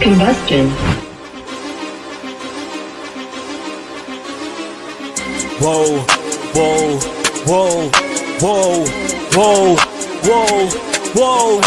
Combustion. Whoa, whoa, whoa, whoa, whoa, whoa, whoa,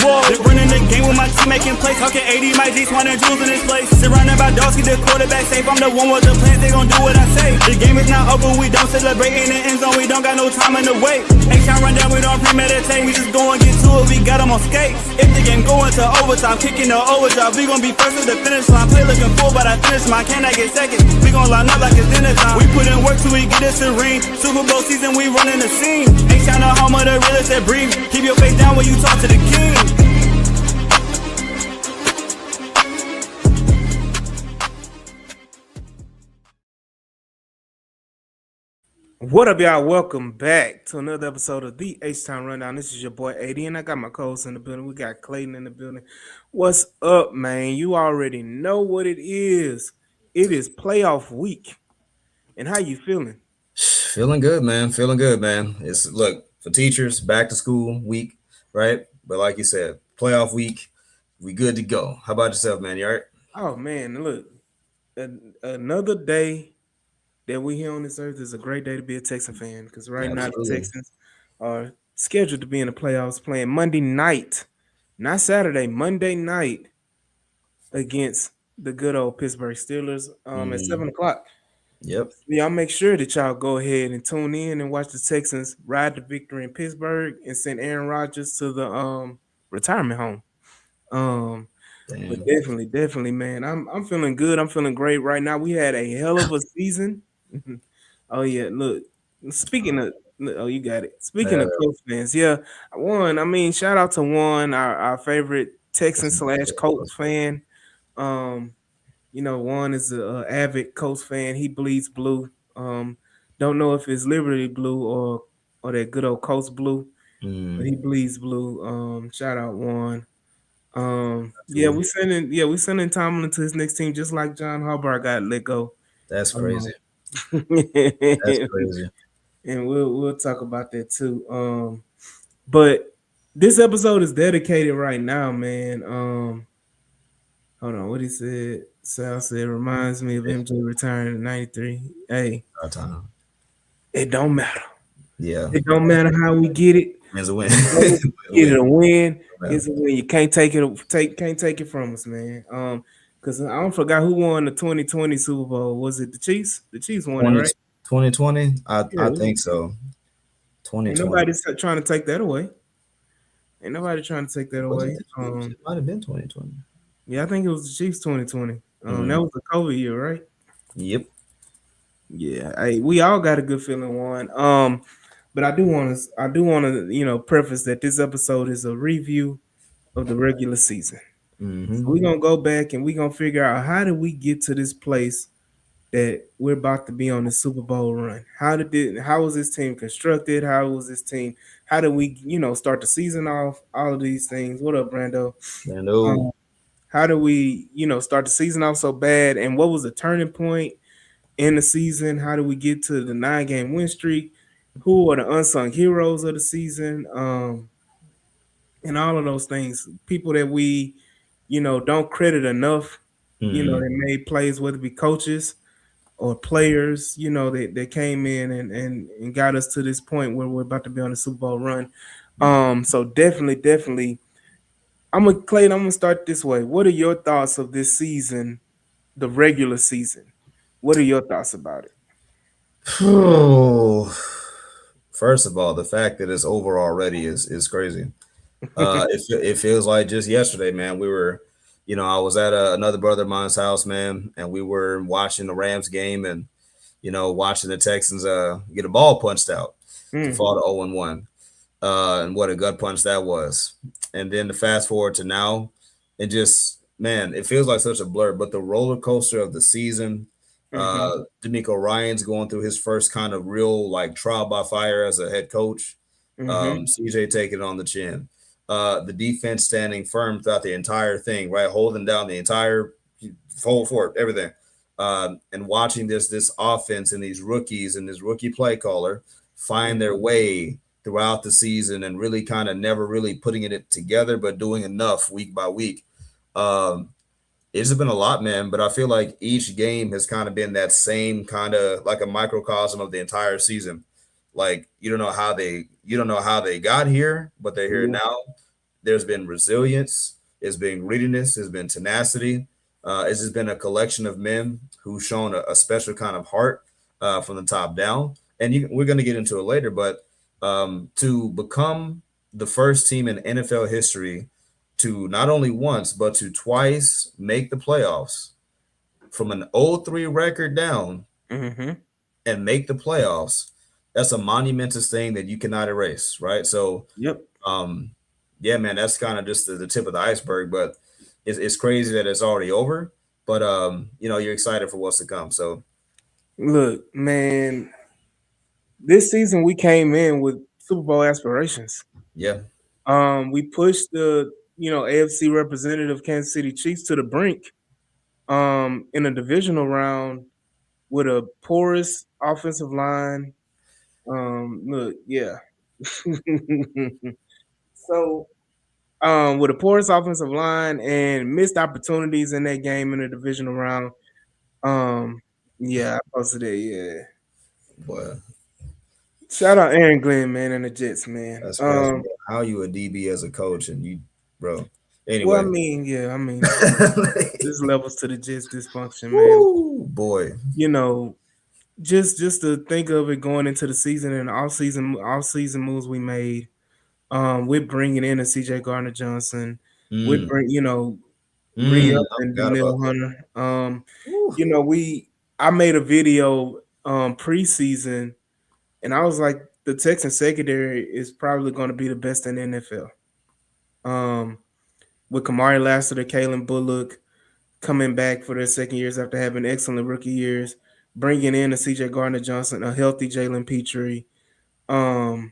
whoa. They running the game with my team making plays. Talking 80, my G's, 100 jewels in this place. Surrounded by dogs, keep the quarterback safe. I'm the one with the plans, they gon' do what I say. The game is not over, we don't celebrate. In the end zone, we don't got no time in the wait. H-Town run down, we don't premeditate. We just go and get to it, we got them on skates. If the game go into overtime, kicking the overdrive, we gon' be first to the finish line. Play looking full, but I finish mine. Can I get second? We gon' line up like it's dinner time. We put in work till we get us a ring. Super Bowl season, we running the scene. H-Town the home of the realest that breathe. Keep your face down when you talk to the king. What up, y'all? Welcome back to another episode of the H-Town Rundown. This is your boy, AD, and I got my co-host in the building. We got Clayton in the building. What's up, man? You already know what it is. It is playoff week. And how you feeling? Feeling good, man. Feeling good, man. It's look for teachers, back to school week, right? But like you said, playoff week, we good to go. How about yourself, man? You all right? Oh, man, look, another day that we here on this earth is a great day to be a Texan fan because right now the Texans are scheduled to be in the playoffs playing Monday night, not Saturday, Monday night against the good old Pittsburgh Steelers at 7 o'clock. Yep. Y'all make sure that y'all go ahead and tune in and watch the Texans ride to victory in Pittsburgh and send Aaron Rodgers to the retirement home. But definitely, man. I'm feeling good. I'm feeling great right now. We had a hell of a season. Oh yeah, look. Speaking of, oh you got it. Speaking of Colts fans, yeah, Juan. I mean, shout out to Juan, our favorite Texan / Colts fan. You know, Juan is a avid Colts fan. He bleeds blue. Don't know if it's Liberty blue or that good old Colts blue, but he bleeds blue. Shout out Juan. Yeah, we sending Tomlin to his next team just like John Harbaugh got let go. That's crazy. That's crazy. And we'll talk about that too. But this episode is dedicated right now, man. Hold on, what he said. Sal said reminds me of MJ retiring in '93. Hey, it don't matter. Yeah, it don't matter how we get it. It's a win. Get it a win. It's a win. You can't take it from us, man. Because I don't forgot who won the 2020 Super Bowl. Was it the Chiefs? The Chiefs won it, right? 2020? I think so. 2020. Ain't nobody's trying to take that away. Ain't nobody trying to take that away. It might have been 2020. Yeah, I think it was the Chiefs 2020. That was the COVID year, right? Yep. Yeah. Hey, we all got a good feeling, Juan. But I do want to, preface that this episode is a review of the regular season. So we're gonna go back and we're gonna figure out how did we get to this place that we're about to be on the Super Bowl run. How was this team constructed? How was this team? How did we, start the season off? All of these things. What up, Brando? Brando. How do we, start the season off so bad? And what was the turning point in the season? How do we get to the 9-game win streak? Who are the unsung heroes of the season? And all of those things. People that we, don't credit enough, that made plays, whether it be coaches or players, that came in and got us to this point where we're about to be on the Super Bowl run. So definitely, Clayton, I'm gonna start this way. What are your thoughts of this season, the regular season? What are your thoughts about it? First of all, the fact that it's over already is crazy. It feels like just yesterday, man. We were, I was at another brother of mine's house, man, and we were watching the Rams game and, watching the Texans get a ball punched out to fall to 0-1. And what a gut punch that was. And then to fast forward to now, and just, man, it feels like such a blur. But the roller coaster of the season, D'Amico Ryan's going through his first kind of real trial by fire as a head coach. CJ taking it on the chin. The defense standing firm throughout the entire thing, right? Holding down the entire whole fort, everything. And watching this offense and these rookies and this rookie play caller find their way throughout the season and really kind of never really putting it together, but doing enough week by week. It's been a lot, man. But I feel like each game has kind of been that same kind of like a microcosm of the entire season. Like you don't know how they got here, but they're here Yeah. now. There's been resilience, there's been greediness, there's been tenacity. It's just been a collection of men who've shown a special kind of heart from the top down. And we're going to get into it later, but to become the first team in NFL history to not only once, but to twice make the playoffs from an 0-3 record down Mm-hmm. and make the playoffs, that's a monumentous thing that you cannot erase, right? So Yep. um, yeah, man, that's kind of just the tip of the iceberg, but it's crazy that it's already over. But you're excited for what's to come. So Look, man, this season we came in with Super Bowl aspirations. yeah, We pushed the AFC representative Kansas City Chiefs to the brink in a divisional round with a porous offensive line. Look, yeah. So with a porous offensive line and missed opportunities in that game in the divisional round. Um, yeah, I posted it. Yeah, boy, shout out Aaron Glenn, man, and the Jets, man. that's crazy. Bro. How you a DB as a coach and you, bro? Well, I Anyway, mean, yeah, I mean, there's levels to the Jets dysfunction, man. woo, boy, You know, just to think of it going into the season and off season moves we made. With bringing in a CJ Gardner Johnson, with mm, re-up I and forgot about Daniil that. Hunter. Woo. I made a video preseason, and I was like, the Texan secondary is probably going to be the best in the NFL. With Kamari Lassiter, Kalen Bullock coming back for their second years after having excellent rookie years, bringing in a CJ Gardner Johnson, a healthy Jalen Petrie, um,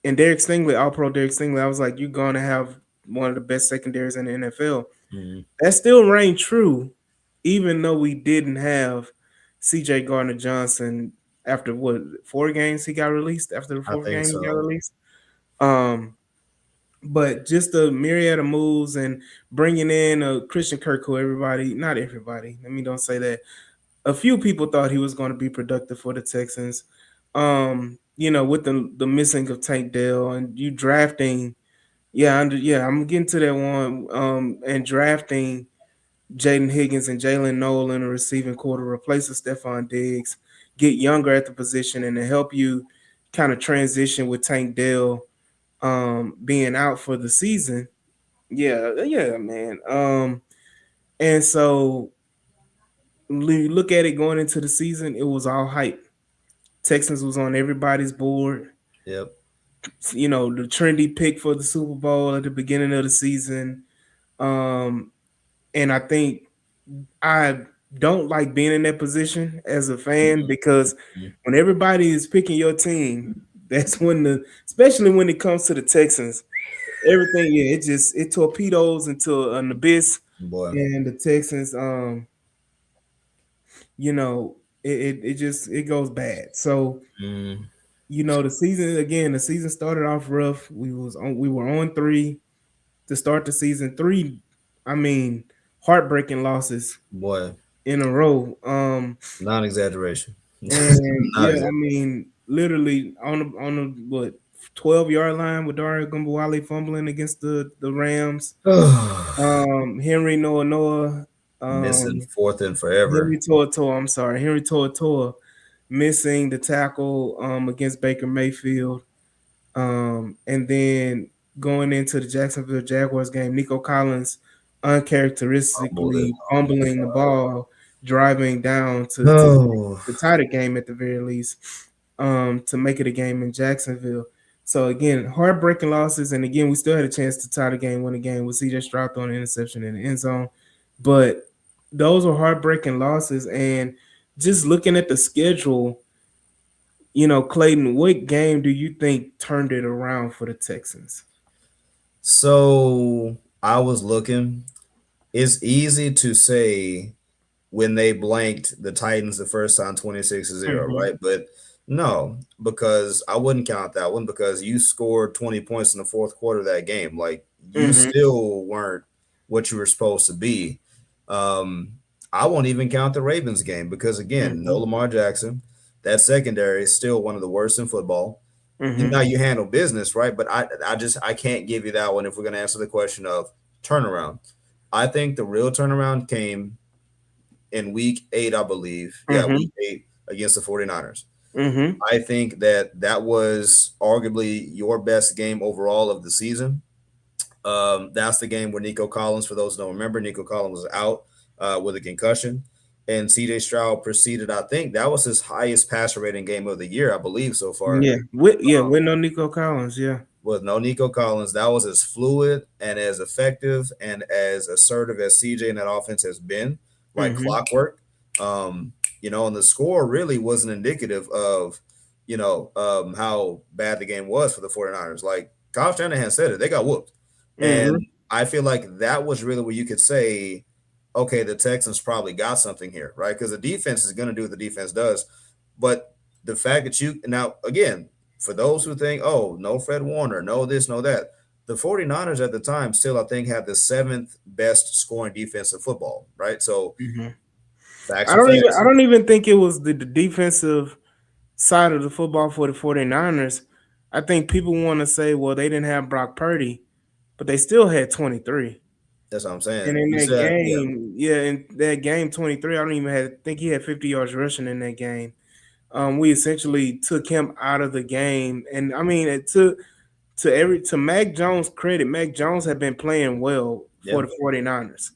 and Derek Stingley, All Pro Derek Stingley. I was like, you're going to have one of the best secondaries in the NFL. Mm, That still rang true, even though we didn't have CJ Gardner Johnson after what 4 games he got released. After the I fourth think game he got so. released. Um, but just the myriad of moves and bringing in a Christian Kirk, who not everybody, let me don't say that. A few people thought he was going to be productive for the Texans. With the missing of Tank Dell and you drafting, I'm getting to that one. And drafting Jaden Higgins and Jalen Noel in a receiving quarter, replace with Stephon Diggs, get younger at the position, and to help you kind of transition with Tank Dell being out for the season. Yeah, man. And so look at it going into the season, it was all hype. Texans was on everybody's board. Yep. The trendy pick for the Super Bowl at the beginning of the season. Um, and I think I don't like being in that position as a fan because Mhm. when everybody is picking your team, that's when especially when it comes to the Texans, everything, it torpedoes into an abyss, Boy. and the Texans, it goes bad. So, Mm, the season started off rough. We were on 3 to start the season. 3, I mean, heartbreaking losses boy. in a row. Non-exaggeration. And yeah, I Non-exaggeration. mean, literally on the what 12-yard line with Dario Gumbawale fumbling against the Rams. Henry Noah, Missing um, fourth and forever. Henry Toa missing the tackle against Baker Mayfield. And then going into the Jacksonville Jaguars game, Nico Collins Fumbled it. uncharacteristically fumbling the ball, driving down Oh, to tie the game at the very least, to make it a game in Jacksonville. So again, heartbreaking losses, and again, we still had a chance to tie the game, win the game with CJ Stroud throwing an interception in the end zone. But those were heartbreaking losses, and just looking at the schedule, Clayton, what game do you think turned it around for the Texans? so I was looking. It's easy to say when they blanked the Titans the first time 26-0, Mhm, right? But no, because I wouldn't count that one because you scored 20 points in the fourth quarter of that game. Like you mhm, still weren't what you were supposed to be. Um, I won't even count the Ravens game because again, no Mhm. Lamar Jackson. That secondary is still one of the worst in football. Now Mhm. you handle business, right? But I can't give you that one if we're gonna answer the question of turnaround. I think the real turnaround came in week 8, I believe. Yeah, Mhm. week 8 against the 49ers. Mhm. I think that that was arguably your best game overall of the season. That's the game where Nico Collins, for those who don't remember, Nico Collins was out with a concussion. And CJ Stroud proceeded, I think that was his highest passer rating game of the year, I believe, so far. With no Nico Collins, yeah. With no Nico Collins, that was as fluid and as effective and as assertive as CJ in that offense has been, like Mhm. clockwork. And the score really wasn't indicative of, how bad the game was for the 49ers. Like Kyle Shanahan said it, they got whooped. And Mhm. I feel like that was really where you could say, okay, the Texans probably got something here, right? Because the defense is going to do what the defense does. But the fact that you now again, for those who think, oh, no Fred Warner, no this, no that, the 49ers at the time still, I think, had the seventh best scoring defense in football, right? So Mhm. facts I are don't even I facts. don't even think it was the defensive side of the football for the 49ers. I think people want to say, well, they didn't have Brock Purdy, but they still had 23. That's what I'm And saying. in You that said, yeah, game, yeah, in that game 23, I don't even think he had 50 yards rushing in that game. We essentially took him out of the game. And I mean, to Mac Jones' credit, Mac Jones had been playing well yeah, for the 49ers.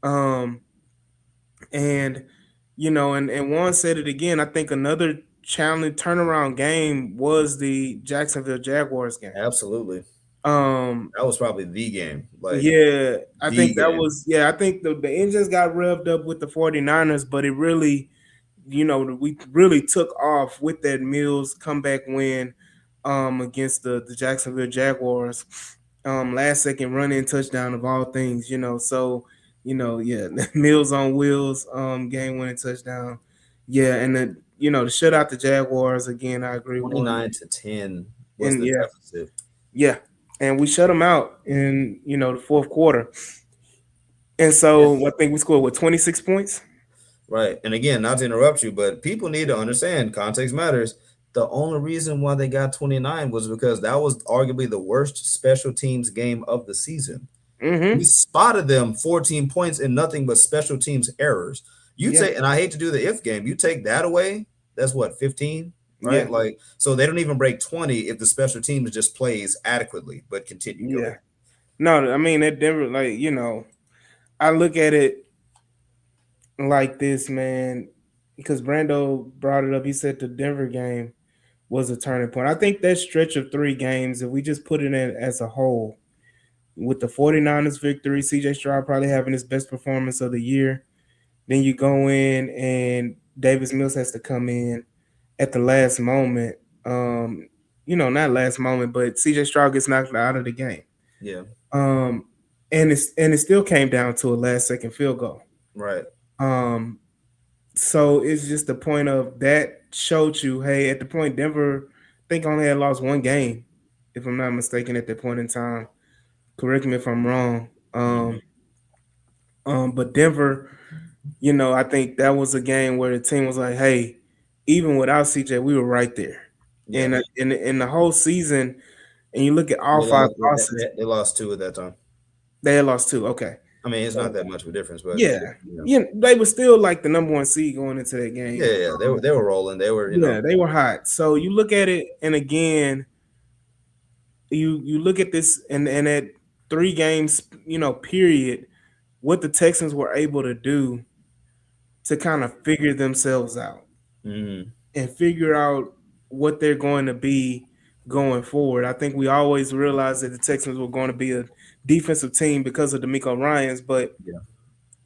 Um, and and Juan said it again. I think another challenge turnaround game was the Jacksonville Jaguars game. absolutely. Um, That was probably the game, like yeah, I the think that game. was I think the engines got revved up with the 49ers, but it really, we really took off with that Mills comeback win against the Jacksonville Jaguars. Last second run in touchdown of all things, so yeah, Mills on wheels, game winning touchdown. Yeah, and to shut out the Jaguars again, I agree, was 29-10 was and the yeah, deficit. yeah. And we shut them out in, the fourth quarter. And Yeah. so I think we scored with 26 points. Right. And again, not to interrupt you, but people need to understand context matters. The only reason why they got 29 was because that was arguably the worst special teams game of the season. We Mm-hmm. spotted them 14 points in nothing but special teams errors. You Yeah. take, and I hate to do the if game, you take that away, that's what, 15, right? Yeah. Like, so they don't even break 20 if the special teams just plays adequately, but continue. Go Yeah. ahead. No, I mean that Denver, like, I look at it like this, man, because Brando brought it up. He said the Denver game was a turning point. I think that stretch of 3 games, if we just put it in as a whole, with the 49ers victory, CJ Stroud probably having his best performance of the year. Then you go in and Davis Mills has to come in at the last moment. Not last moment, but CJ Stroud gets knocked out of the game. Yeah. Um, and it still came down to a last second field goal. Right. Um, so it's just the point of that showed you, hey, at the point Denver, I think only had lost 1 game, if I'm not mistaken, at that point in time. Correct me if I'm wrong. Mhm. But Denver, I think that was a game where the team was like, hey, even without CJ, we were right there. Yeah. And in the whole season, and you look at all They 5 lost, losses, they lost two at that time. they had lost 2. Okay. I mean, it's not So that much of a difference, but yeah. Yeah, they were still like the number 1 seed going into that yeah, game. yeah, they were rolling. They were, Yeah, they were hot. So you look at it, and again, you look at this and at 3 games, period, what the Texans were able to do to kind of figure themselves out mhm, and figure out what they're going to be going forward. I think we always realized that the Texans were going to be a defensive team because of D'Amico Ryans, but yeah,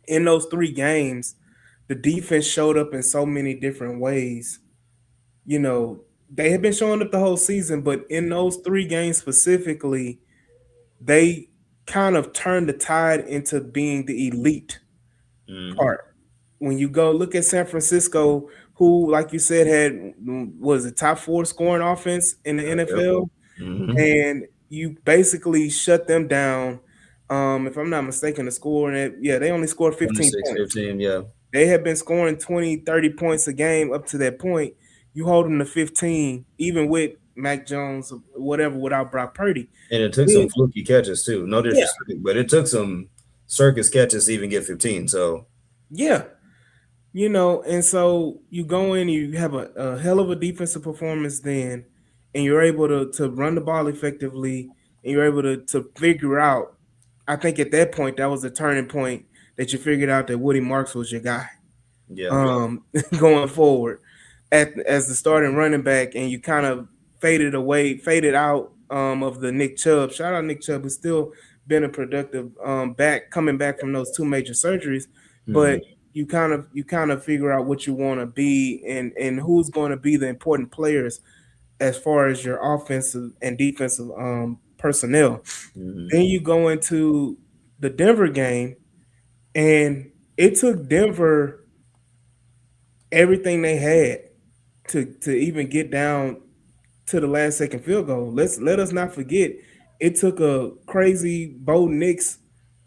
in those 3 games, the defense showed up in so many different ways. You know, they had been showing up the whole season, but in those 3 games specifically, they kind of turned the tide into being the elite mhm, part. When you go look at San Francisco, who, like you said, had was the top 4 scoring offense in the yep, NFL, mhm, and you basically shut them down If I'm not mistaken, the score in it, yeah, they only scored 15 26, points. 15. Yeah. They have been scoring 20, 30 points a game up to that point. You hold them to 15, even with Mac Jones, or whatever, without Brock Purdy. And it took Then, some fluky catches too. No yeah, disrespect, but it took some circus catches to even get 15. So yeah. And so you go in, you have a hell of a defensive performance then, and you're able to run the ball effectively, and you're able to figure out. I think at that point, that was the turning point that you figured out that Woody Marks was your guy. yeah, um going forward as the starting running back, and you kind of faded out of the Nick Chubb. Shout out Nick Chubb, who's still been a productive back coming back from those two major surgeries, hmm but you kind of figure out what you want to be and who's going to be the important players as far as your offensive and defensive personnel. hmm Then you go into the Denver game, and it took Denver everything they had to even get down to the last second field goal. Let us not forget it took a crazy Bo Nix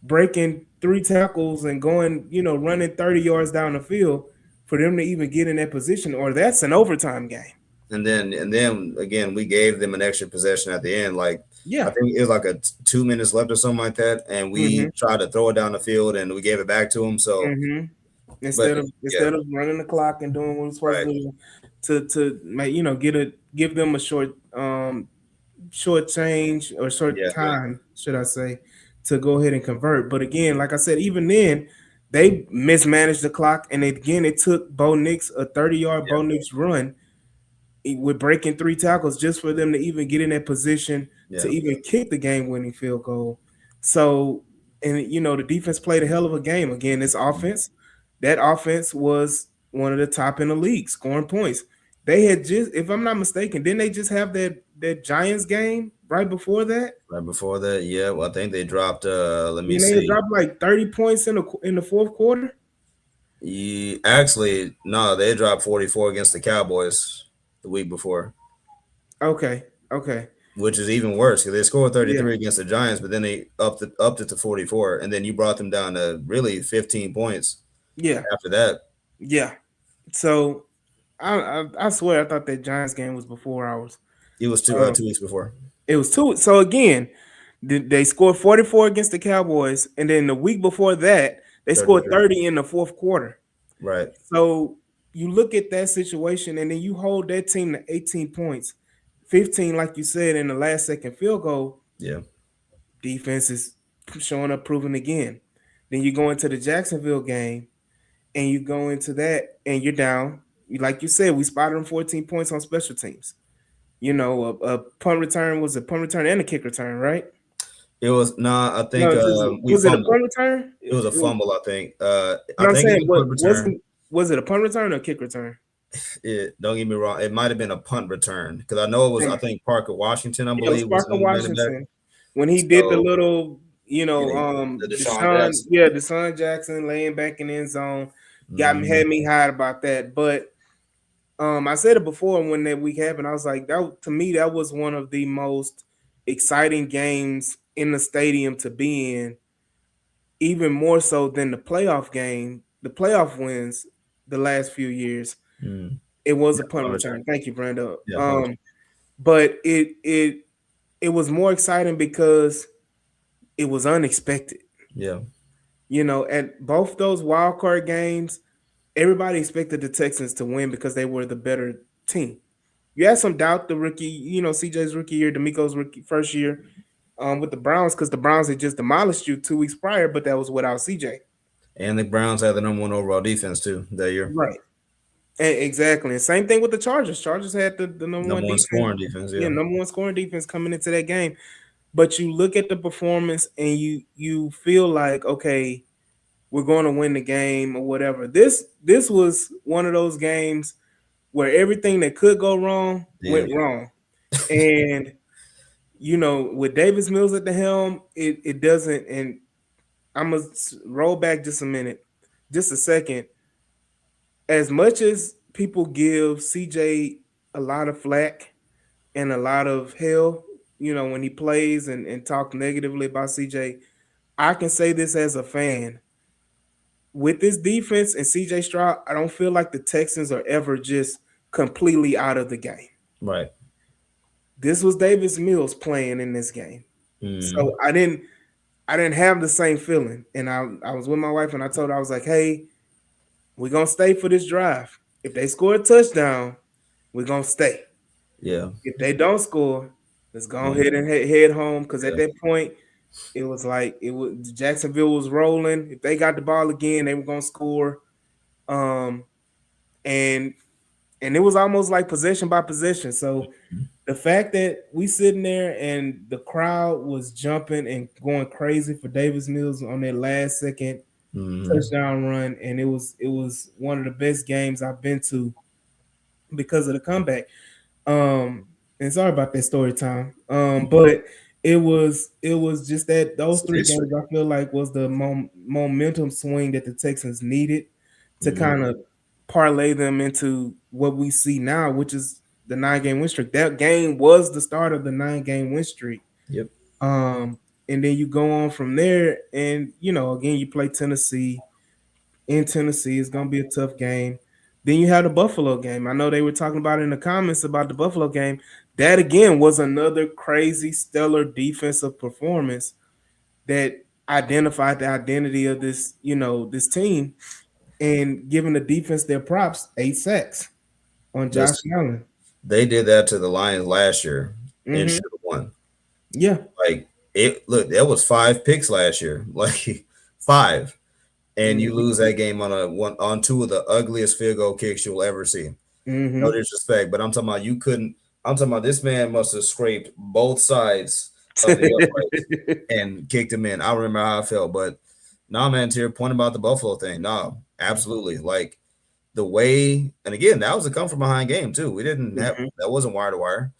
breaking three tackles and going, running 30 yards down the field for them to even get in that position, or that's an overtime game. and then again, we gave them an extra possession at the end. Like I Yeah. think it was like 2 minutes left or something like that, and hmm we tried to throw it down the field and we gave it back to them. So, hmm but Instead of yeah, instead of running the clock and doing what we're supposed right, to do to make give them a short change or short yeah, time, should I say, to go ahead and convert. But again, like I said, even then, they mismanaged the clock, and again, it took Bo Nix a 30-yard yeah, Bo Nix run with breaking three tackles just for them to even get in that position to yeah, even kick the game-winning field goal. So, and the defense played a hell of a game. Again, that offense was one of the top in the league, scoring points. They had just, if I'm not mistaken, didn't they just have that Giants game right before that? right before that, yeah. Well, I think they dropped. Let me And they had see. dropped like 30 points in the fourth quarter. Actually, no, they dropped 44 against the Cowboys the week before, Okay, okay, which is even worse because they scored yeah, 33 against the Giants, but then they upped it to 44, and then you brought them down to really 15 points yeah, after that. yeah. So I swear I thought that Giants game was before ours. It was two Um, 2 weeks before. it was two. So again, they scored 44 against the Cowboys, and then the week before that, they scored 33. 30 in the fourth quarter. Right. So you look at that situation, and then you hold that team to 18 points, 15, like you said, in the last second field goal. Yeah. Defense is showing up, proving again. Then you go into the Jacksonville game, and you go into that, and you're down. Like you said, we spotted them 14 points on special teams. A punt return was a punt return and a kick return, right? It was I No, think we was it a fumbled. punt return? It was a fumble, I think. I But I'm think it saying, was a what punt return. wasn't was it a punt return or a kick return? Don't get me wrong. It might have been a punt return because I know it was. I Damn. think Parker Washington, I Yeah, it was believe, was Parker who made it back. Washington when he did the So little, yeah, the Deshaun Deshaun, Jackson. yeah, Deshaun Jackson laying back in the end zone, hmm had me hot about that. But I said it before when that week happened. I was like, that to me, that was one of the most exciting games in the stadium to be in, even more so than the playoff game, the playoff wins the last few years. mm It was a Yeah, punt punt return. return. Thank you, Brando. Yeah, punt return. But it was more exciting because it was unexpected. Yeah, At both those wild card games, everybody expected the Texans to win because they were the better team. You had some doubt the rookie, CJ's rookie year, D'Amico's rookie first year, with the Browns, because the Browns had just demolished you 2 weeks prior, but that was without CJ. and the Browns had the number one overall defense too that year. Right. Exactly. And same thing with the Chargers. Chargers had the number one Number one defense. scoring defense. Yeah, Yeah, number one scoring defense coming into that game. But you look at the performance and you feel like, okay, we're going to win the game or whatever. This was one of those games where everything that could go wrong yeah, went wrong. And with Davis Mills at the helm, it doesn't. And I'm gonna roll back just a minute, just a second. As much as people give CJ a lot of flack and a lot of hell, when he plays and talk negatively about CJ, I can say this as a fan. With this defense and CJ Stroud, I don't feel like the Texans are ever just completely out of the game. Right. This was Davis Mills playing in this game. Mm, So I didn't have the same feeling. And I was with my wife and I told her, I was like, hey, we're gonna stay for this drive. If they score a touchdown, we're gonna stay. yeah. If they don't score, let's go Mm, ahead and head home. Because at yeah. that point, it was like it was Jacksonville was rolling. If they got the ball again, they were gonna score. Um, and it was almost like possession by possession. So the fact that we sitting there and the crowd was jumping and going crazy for Davis Mills on that last second Mm, touchdown run, and it was one of the best games I've been to because of the comeback. Um, and sorry about that story time. But it was just that those it's three history. games I feel like was the momentum swing that the Texans needed to Mm, kind of parlay them into what we see now, which is the 9 game win streak. That game was the start of the 9 game win streak. yep. Um, and then you go on from there, and again you play Tennessee in Tennessee. It's gonna be a tough game. Then you have the Buffalo game. I know they were talking about it in the comments about the Buffalo game. That again was another crazy, stellar defensive performance that identified the identity of this team and giving the defense their props, 8 sacks on Josh Listen, Allen. they did that to the Lions last year and Hmm. should have won. Yeah. Like it. Look, there was 5 picks last year. Like five, and you Hmm. lose that game on two of the ugliest field goal kicks you'll ever see. No Hmm. disrespect, but I'm talking about you couldn't. I'm talking about this man must have scraped both sides of the uprights and kicked him in. I remember how I felt, but nah, man. To your point about the Buffalo thing, nah, absolutely. Like the way, and again, that was a come from behind game too. We didn't have Hmm. that wasn't wire to wire,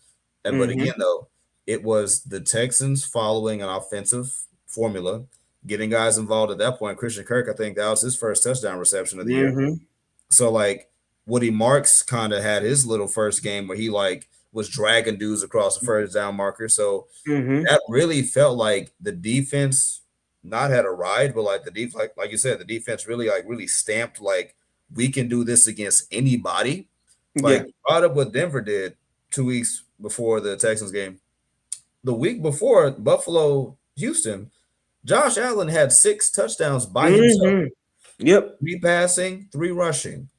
and but again Hmm. though, it was the Texans following an offensive formula, getting guys involved at that point. Christian Kirk, I think that was his first touchdown reception of the year. Hmm. So like Woody Marks kind of had his little first game where he like was dragging dudes across the first down marker. So Hmm. that really felt like the defense not had a ride, but like the like you said, the defense really stamped like we can do this against anybody. Yeah. Like brought up what Denver did 2 weeks before the Texans game. The week before Buffalo Houston, Josh Allen had 6 touchdowns by himself, Hmm. Yep. 3 passing, 3 rushing.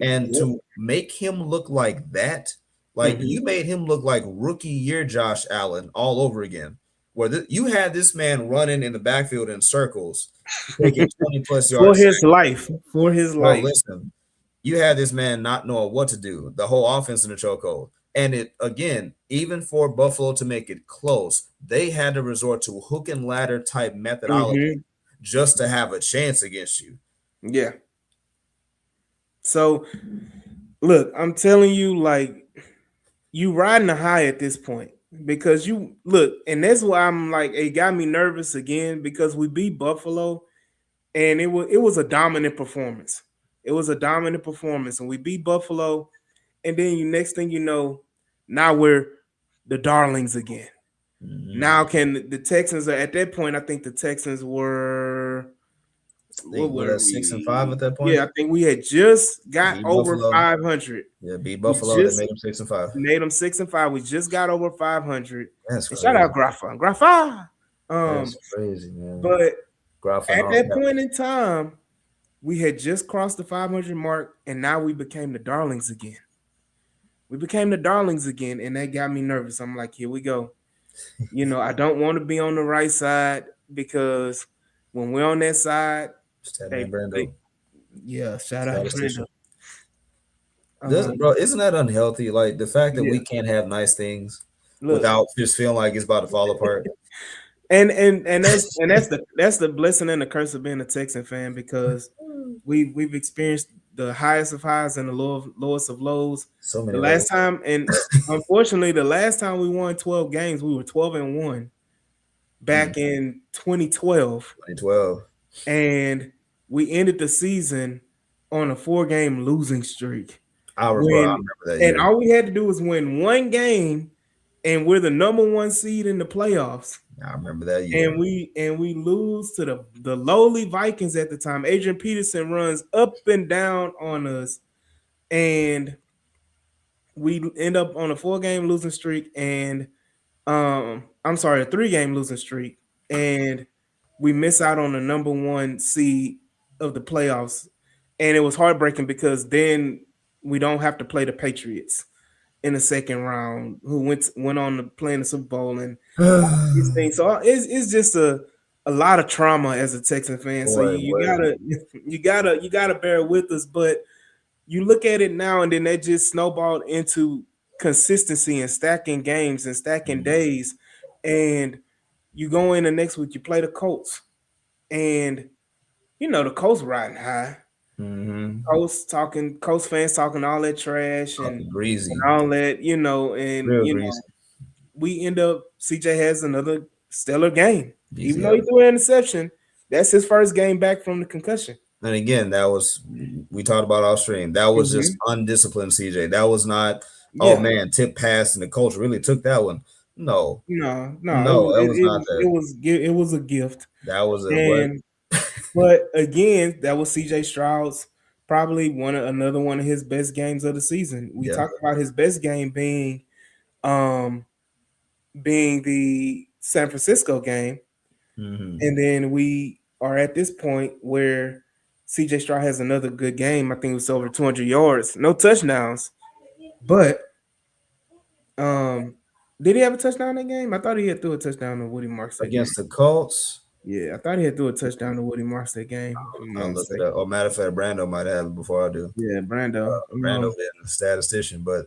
And Yep. to make him look like that, like Hmm. you made him look like rookie year Josh Allen all over again. Where you had this man running in the backfield in circles, taking 20 plus For yards. his life. For his Bro, life. listen, you had this man not knowing what to do, the whole offense in the chokehold. And it again, even for Buffalo to make it close, they had to resort to hook and ladder type methodology Hmm. just to have a chance against you. Yeah. So look, I'm telling you, like, you riding a high at this point because you look, and that's why I'm like, it got me nervous again because we beat Buffalo and it was a dominant performance. It was a dominant performance, and we beat Buffalo, and then you next thing you know, now we're the darlings again. Mhm. Now can the Texans are at that point, I think the Texans were what Think we're were at 6-5 we? at that Yeah, point. I think we had just got Beat over Buffalo. 500. Yeah, beat We Buffalo. They just made them 6-5. made them 6-5. We just got over 500. That's And shout crazy. out Grafa. Grafa. Um, That's crazy, man. but Groff and at all that caps. point in time, we had just crossed the 500 mark, and now we became the darlings again. We became the darlings again, and that got me nervous. I'm like, here we go. I don't want to be on the right side because when we're on that side, Stat they, man they Brando. yeah, shout out Statistician. Brenda. Um, Bro, isn't that unhealthy? Like the fact that yeah, we can't have nice things look, without just feeling like it's about to fall apart. and that's the blessing and the curse of being a Texan fan because we've experienced the highest of highs and the lowest of lows. So The many last lows. time, and unfortunately, the last time we won 12 games, we were 12-1 Mm, back in 2012, 2012. and we ended the season on a 4-game losing streak. Bro, I When remember that and year. all we had to do was win one game, and we're the number one seed in the playoffs, I remember that year. and we lose to the lowly Vikings at the time. Adrian Peterson runs up and down on us, and we end up on a 4-game losing streak, and I'm sorry, a 3-game losing streak, and we miss out on the number one seed of the playoffs, and it was heartbreaking because then we don't have to play the Patriots in the second round, who went on to play in the Super Bowl and all these things. So it's just a lot of trauma as a Texan fan. So Boy, you what? gotta you gotta bear with us, but you look at it now and then that just snowballed into consistency and stacking games and stacking days. And you go in the next week, you play the Colts, and the Colts riding high. Mm-hmm. Colts fans talking all that trash Talking and greasy, all that, and real greasy. we end up CJ has another stellar game. Even though DCL. he threw an interception, that's his first game back from the concussion. And again, that was we talked about off stream. That was just Mhm. undisciplined CJ. That was not, oh Yeah. man, tip pass and the coach really took that one. No, No, no, it no, was that was not that. it was a gift. That was a what? And but again, that was CJ Stroud's probably another one of his best games of the season. We Yeah. talked about his best game um being the San Francisco game. Mm-hmm. And then we are at this point where CJ Stroud has another good game. I think it was over 200 yards, no touchdowns. But did he have a touchdown in that game? I thought he had threw a touchdown to Woody Marks that game. Against the Colts, Yeah, I thought he had threw a touchdown to Woody Marks that game, if I'm not I'll look it mistaken. up. Or matter of fact, Brando might have it before I do. Yeah, Brando. Brando being a statistician, but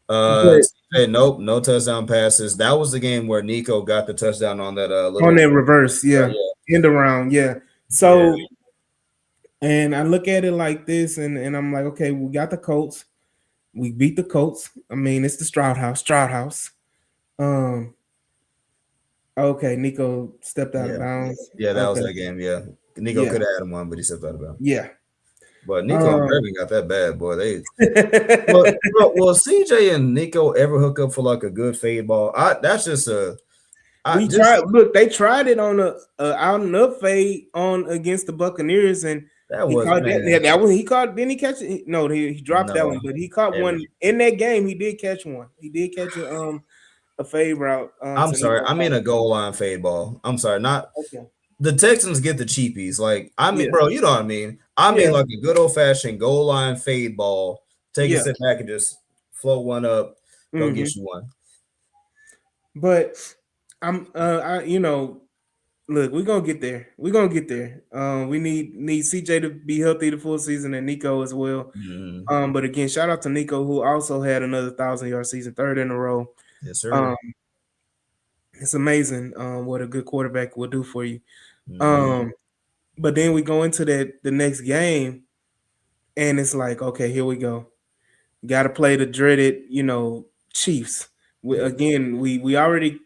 But hey, nope, no touchdown passes. That was the game where Nico got the touchdown on that on little that reverse, yeah, yeah, end around, yeah. yeah. So, and I look at it like this, and I'm like, okay, we got the Colts. We beat the Colts. I mean, it's the Stroud House. Stroud House. Um. Okay, Nico stepped out of Yeah. bounds. Yeah, that was Okay. that game. Yeah. Nico Yeah. could have had him one, but he stepped out of bounds. Yeah. But Nico and Um. Brevin got that bad, boy. They will CJ and Nico ever hook up for like a good fade ball? That's just I We just tried. Look, they tried it on a out and up fade on against the Buccaneers, and that he was caught that. Yeah, man. that one he caught. Didn't he catch it? No, he dropped that one, No. but he caught And one in that game. He did catch one. He did catch a fade route I'm to sorry, Nico I mean a Collins. goal line fade ball. I'm sorry, not Okay. the Texans get the cheapies. Like, I mean, Yeah. bro, you know what I mean. I mean Yeah. like a good old fashioned goal line fade ball. Take a Yeah. step back and just float one up, go Hmm. get you one. But look, we're gonna get there. We're gonna get there. We need CJ to be healthy the full season and Nico as well. Mhm. But again, shout out to Nico who also had another 1,000-yard season, third in a row. Yes, sir. Um, it's amazing what a good quarterback will do for you. Mhm. Um, but then we go into the next game, and it's like, okay, here we go. Got to play the dreaded, Chiefs. Yeah. We already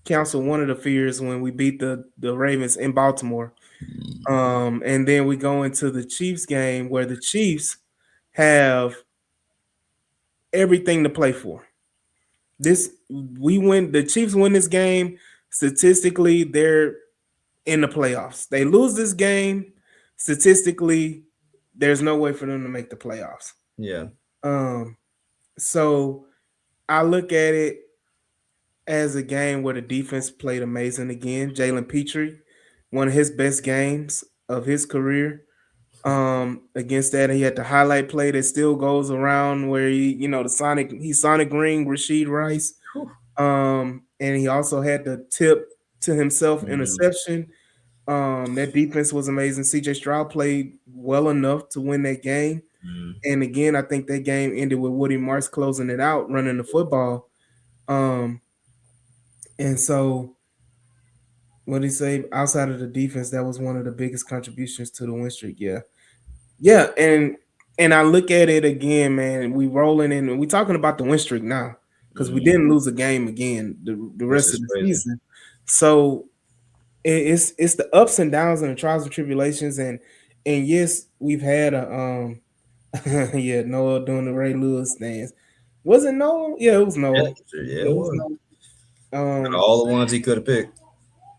canceled one of the fears when we beat the Ravens in Baltimore. And then we go into the Chiefs game where the Chiefs have everything to play for. The Chiefs win this game. Statistically, they're in the playoffs. They lose this game, statistically, there's no way for them to make the playoffs. Yeah. Um, so I look at it as a game where the defense played amazing again. Jalen Petrie, one of his best games of his career. Against that, he had the highlight play that still goes around where he Sonic ring Rashid Rice. And he also had the tip to himself Mhm. interception. That defense was amazing. CJ Stroud played well enough to win that game. Mhm. And again, I think that game ended with Woody Marks closing it out, running the football. And so what did he say? Outside of the defense, that was one of the biggest contributions to the win streak. Yeah. Yeah. And I look at it again, man. We rolling in and we talking about the win streak now because we Mhm. didn't lose a game again the Which rest is of the crazy. season. So it's the ups and downs and the trials and tribulations and yes, we've had a yeah, Noah doing the Ray Lewis dance. Was it Noah? Yeah, it was Yeah, Noah. sure, yeah, Yeah, it it was was. Noah. And Um, all the ones he could have picked.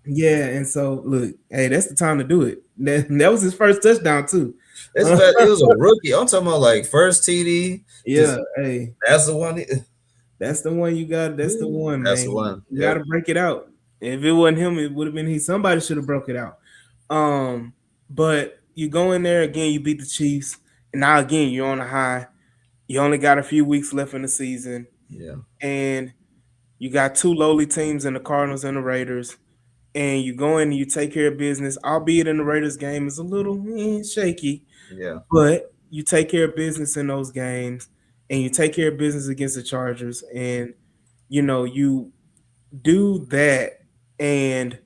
yeah, and so look, hey, that's the time to do it. That was his first touchdown too. It's that it was a rookie. I'm talking about like first TD. Yeah, Just hey, that's the one. that's the one you got. That's the one, That's the man. one. You got Yep. to break it out. If it wasn't him, it would have been he. Somebody should have broke it out. Um, but you go in there again. You beat the Chiefs, and now again you're on a high. You only got a few weeks left in the season, Yeah. and you got two lowly teams in the Cardinals and the Raiders. And you go in and you take care of business, albeit in the Raiders game is a little shaky, Yeah. but you take care of business in those games, and you take care of business against the Chargers, and you do that. And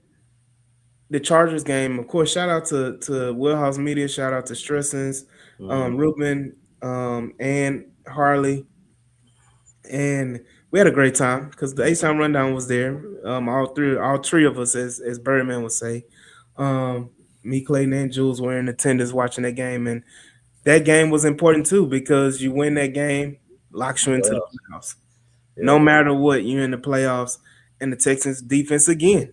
the Chargers game, of course, shout out to Wheelhouse Media, shout out to Stressens, Mhm. Ruben, and Harley, and we had a great time because the H-Town Rundown was there. All three of us, as Birdman would say, um, me, Clayton, and Jules were in attendance watching that game, and that game was important too because you win that game, locks you into the Playoffs. playoffs. No Yep. matter what, you're in the playoffs, and the Texans defense again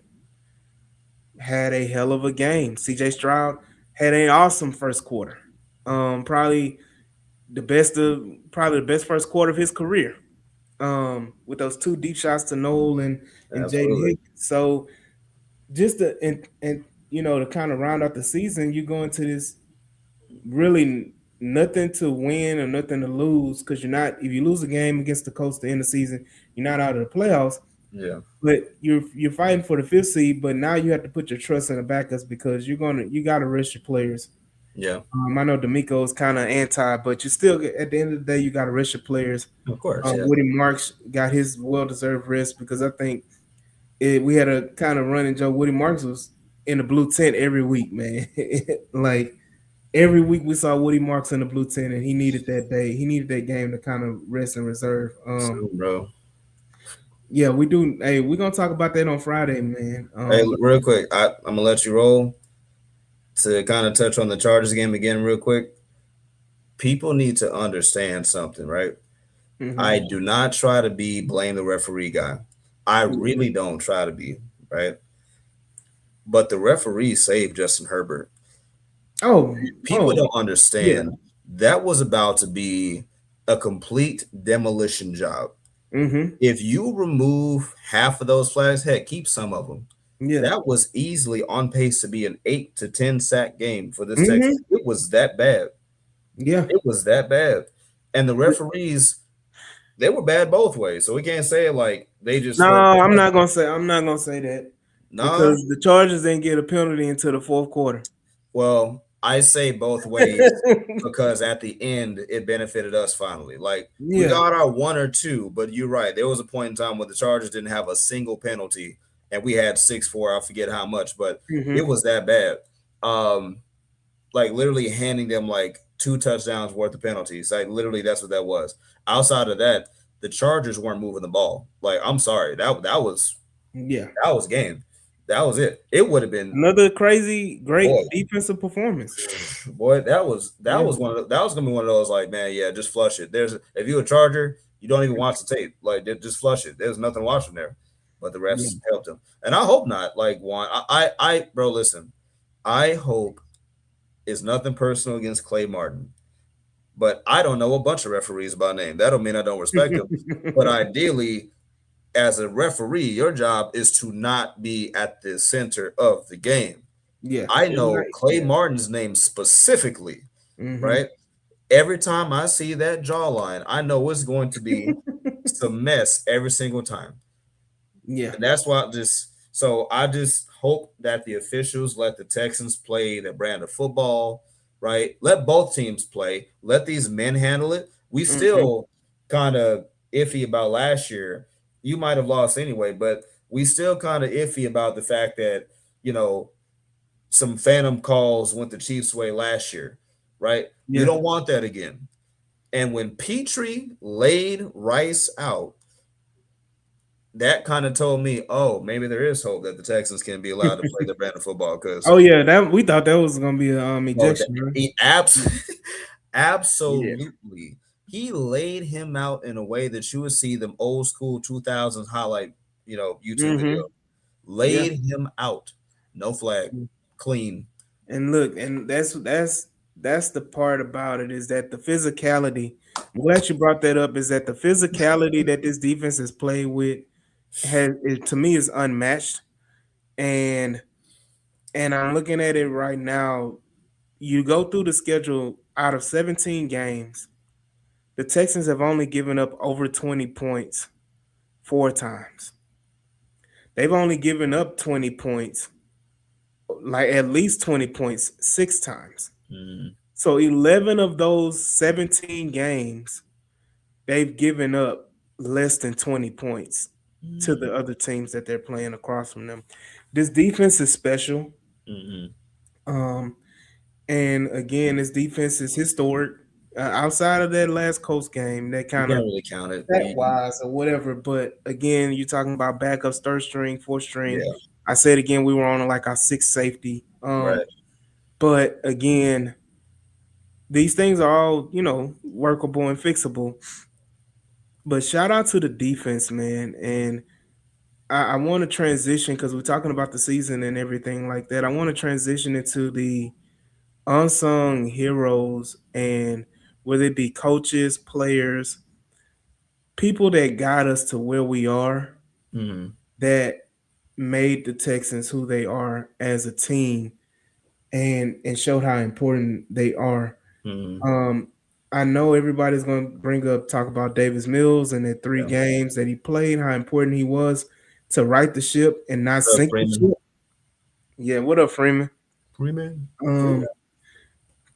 had a hell of a game. CJ Stroud had an awesome first quarter. Probably the best first quarter of his career. With those two deep shots to Noel and Jaden Absolutely. Higgins. So just to and to kind of round out the season, you go into this really nothing to win or nothing to lose because you're not. If you lose a game against the Colts at the end of the season, you're not out of the playoffs. Yeah. But you're fighting for the fifth seed, but now you have to put your trust in the backups because you got to rest your players. Yeah. I know D'Amico is kind of anti, but you still at the end of the day you got to rest your players. Of course. Yeah. Woody Marks got his well deserved rest because I think we had a kind of run and Joe Woody Marks was in the blue tent every week, man. Like every week we saw Woody Marks in the blue tent, and he needed that day. He needed that game to kind of rest and reserve. Soon, bro. Yeah, we do. Hey, we're gonna talk about that on Friday, man. Hey, real quick, I'm gonna let you roll to kind of touch on the Chargers game again, real quick. People need to understand something, right? Mhm. I do not try to be blame the referee guy. I Yeah. really don't try to be, right? But the referee saved Justin Herbert. Oh, People oh, don't yeah. understand that was about to be a complete demolition job. Mm-hmm. If you remove half of those flags, heck, keep some of them. Yeah. That was easily on pace to be an 8 to 10 sack game for this Texas. Mm-hmm. It was that bad. Yeah. It was that bad. And the referees, they were bad both ways. So we can't say it like they just No, weren't. I'm not gonna say that Nah. because the Chargers didn't get a penalty until the fourth quarter. Well, I say both ways because at the end it benefited us finally. Like we Yeah. got our one or two, but you're right. There was a point in time when the Chargers didn't have a single penalty, and we had 6-4. I forget how much, but it Mm-hmm. was that bad. Um, like literally handing them like 2 touchdowns worth of penalties. Like literally, that's what that was. Outside of that, the Chargers weren't moving the ball. Like I'm sorry, Yeah. that was game. That was it. It would have been Another crazy, boy. great defensive performance. Boy, that Yeah. was that was gonna be one of those like, man, yeah, just flush it. If you're a Charger, you don't even watch the tape. Like, just flush it. There's nothing watching there. But the Yeah. refs helped him, and I hope not. Like, Juan, bro, listen, I hope it's nothing personal against Clay Martin, but I don't know a bunch of referees by name. That don't mean I don't respect them, but ideally, as a referee, your job is to not be at the center of the game. Yeah. I It's know not- Clay yeah. Martin's name specifically, Mm-hmm. right? Every time I see that jawline, I know it's going to be some mess every single time. Yeah. And that's why I just hope that the officials let the Texans play their brand of football, right? Let both teams play. Let these men handle it. We Mm-hmm. still kind of iffy about last year. You might have lost anyway, but we still kind of iffy about the fact that, you know, some phantom calls went the Chiefs' way last year, right? We Yeah. don't want that again. And when Petrie laid Rice out, that kind of told me, oh, maybe there is hope that the Texans can be allowed to play their brand of football. Because Oh yeah, that we thought that was gonna be a oh, ejection, right? he Yeah. absolutely he laid him out in a way that you would see them old school 2000s highlight, YouTube video. Mm-hmm. Yeah. Laid him out, no flag, clean. And look, and that's the part about it is that the physicality. I'm glad you brought that up. Is that the physicality that this defense has played with to me is unmatched. And I'm looking at it right now. You go through the schedule out of 17 games, the Texans have only given up over 20 points 4 times. They've only given up 20 points, like at least 20 points 6 times. Mm, So 11 of those 17 games, they've given up less than 20 points to mm, the other teams that they're playing across from them. This defense is special. mm. Um, and again, this defense is historic. Outside of that last Coast game, that You kind can't of really count it. that wise or whatever. But again, you're talking about backups, third string, fourth string. Yeah, I said again, we were on like our sixth safety. right. But again, these things are all, workable and fixable. But shout out to the defense, man. And I want to transition because we're talking about the season and everything like that. I want to transition into the unsung heroes and whether it be coaches, players, people that got us to where we are, Mm, that made the Texans who they are as a team and showed how important they are. mm, Um, I know everybody's going to talk about Davis Mills and the three yeah. games that he played, how important he was to right the ship and not sink the Freeman. ship. Yeah, what up, Freeman? Freeman. Um,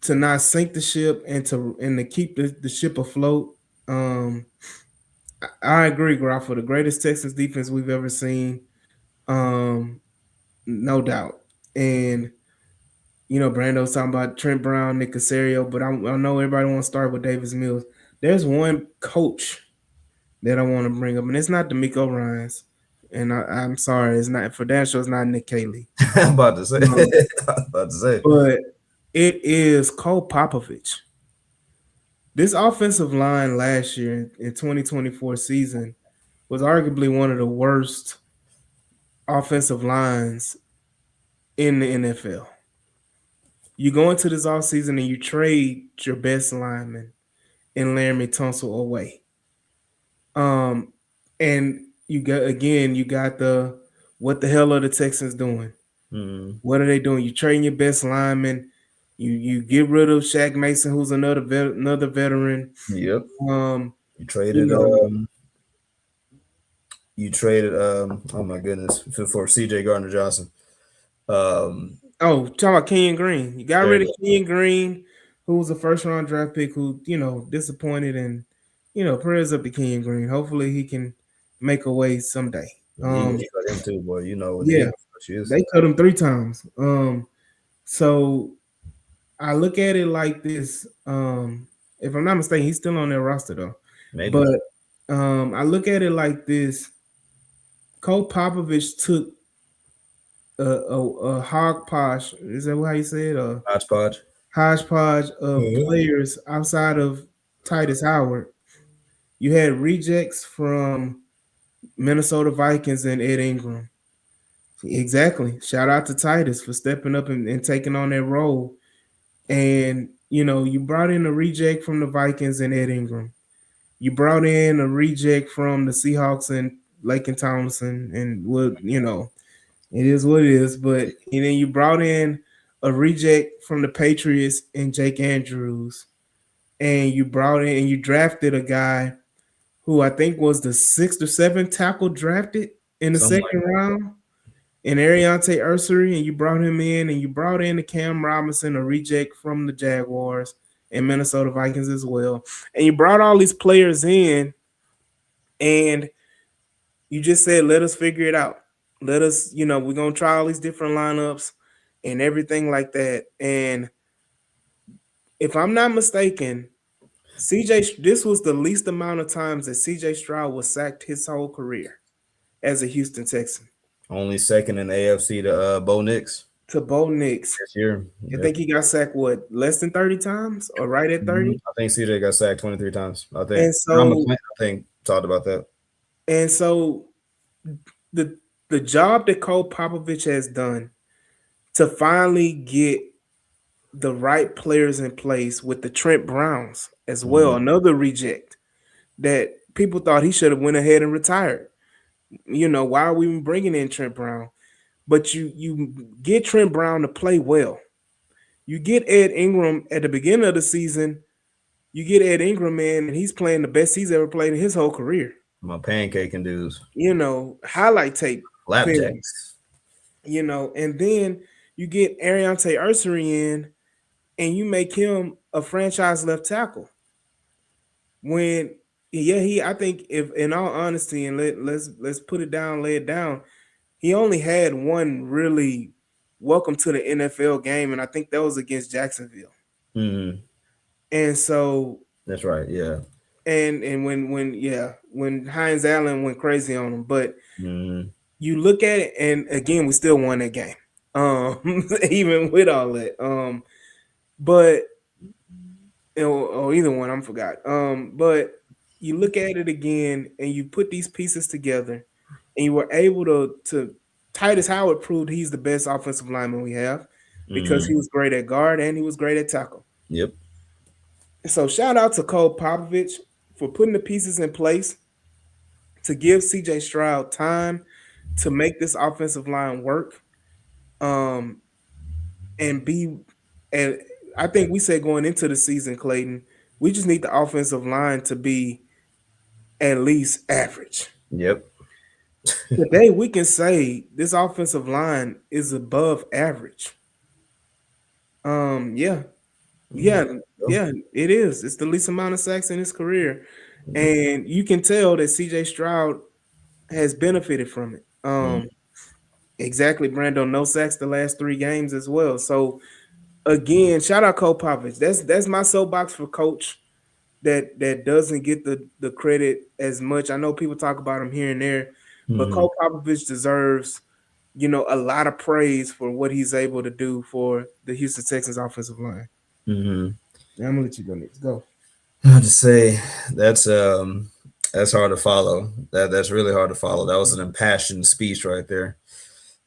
to not sink the ship and to keep the ship afloat. Um, I agree, Groff, for the greatest Texans defense we've ever seen. Um, no doubt. And Brando's talking about Trent Brown, Nick Casario, but I know everybody wants to start with Davis Mills. There's one coach that I want to bring up, and it's not D'Amico Ryans. And I'm sorry, it's not for that show. It's not Nick Cayley, I'm about to say. um, I'm about to say. but it is Cole Popovich. This offensive line last year in 2024 season was arguably one of the worst offensive lines in the NFL. You go into this offseason and you trade your best lineman and Laramie Tunsil away. And you got the what the hell are the Texans doing? Mm, What are they doing? You trading your best lineman. You get rid of Shaq Mason, who's another veteran. yep. Um, You you traded. know, You traded. Oh my goodness, for C.J. Gardner Johnson. Um. talking about Kenyon Green. You got There rid of you Kenyon Green, who was a first round draft pick who, disappointed and prayers up to Kenyon Green. Hopefully he can make a way someday. go. Eagles cut him too, boy. You know what the Yeah, Eagles is. they cut him 3 times. So I look at it like this. If I'm not mistaken, he's still on their roster though. Maybe. But I look at it like this. Cole Popovich took a hodgepodge. Is that how you say it? A Hodgepodge. hodgepodge of Mhm. players outside of Titus Howard. You had rejects from Minnesota Vikings and Ed Ingram. Exactly. Shout out to Titus for stepping up and taking on that role. And you brought in a reject from the Vikings and Ed Ingram. You brought in a reject from the Seahawks and Laken Tomlinson, and it is what it is. But and then you brought in a reject from the Patriots and Jake Andrews, and you brought in and you drafted a guy who I think was the sixth or seventh tackle drafted in the Something second round, and Ariante Ursary, and you brought him in, and you brought in the Cam Robinson, a reject from the Jaguars and Minnesota Vikings as well. And you brought all these players in, and you just said, let us figure it out. Let us, we're going to try all these different lineups and everything like that. And if I'm not mistaken, this was the least amount of times that CJ Stroud was sacked his whole career as a Houston Texan. only second in the AFC to Bo Nix. to Bo Nix. this year. I Yep. think he got sacked what, less than 30 times or right at 30? I think CJ got sacked 23 times. I think And John so McClain, I think, talked about that. and so the the job that Cole Popovich has done to finally get the right players in place with the Trent Browns as well, Mhm. another reject that people thought he should have went ahead and retired. Why are we even bringing in Trent Brown? But you get Trent Brown to play well. You get Ed Ingram at the beginning of the season. You get Ed Ingram in, and he's playing the best he's ever played in his whole career. My pancaking dudes. Highlight tape film. Flapjacks. And then you get Ariante Ursary in, and you make him a franchise left tackle. When I think, if in all honesty, and let's put it down, lay it down, he only had one really welcome to the NFL game, and I think that was against Jacksonville. Mhm. And so That's right. Yeah. and when Hines Allen went crazy on him, but Mhm. you look at it, and again, we still won that game. Even with all that. But or either one, I'm forgot. But you look at it again, and you put these pieces together, and you were able to Titus Howard proved he's the best offensive lineman we have because he Mhm. was great at guard and he was great at tackle. Yep. So shout out to Cole Popovich for putting the pieces in place to give CJ Stroud time to make this offensive line work. Um, and be and I think we said going into the season, Clayton, we just need the offensive line to be at least average. Yep. Today we can say this offensive line is above average. Yeah, There yeah, you go. yeah, it is. It's the least amount of sacks in his career. And you can tell that CJ Stroud has benefited from it. Mhm. Exactly, Brando. No sacks the last 3 games as well. So again, shout out Cole Popovich. That's my soapbox for coach that doesn't get the credit as much. I know people talk about him here and there, but Mhm. Cole Popovich deserves, a lot of praise for what he's able to do for the Houston Texans offensive line. Mhm. Yeah, I'm gonna let you go next. Go. I have to say that's hard to follow. That's really hard to follow. That was an impassioned speech right there.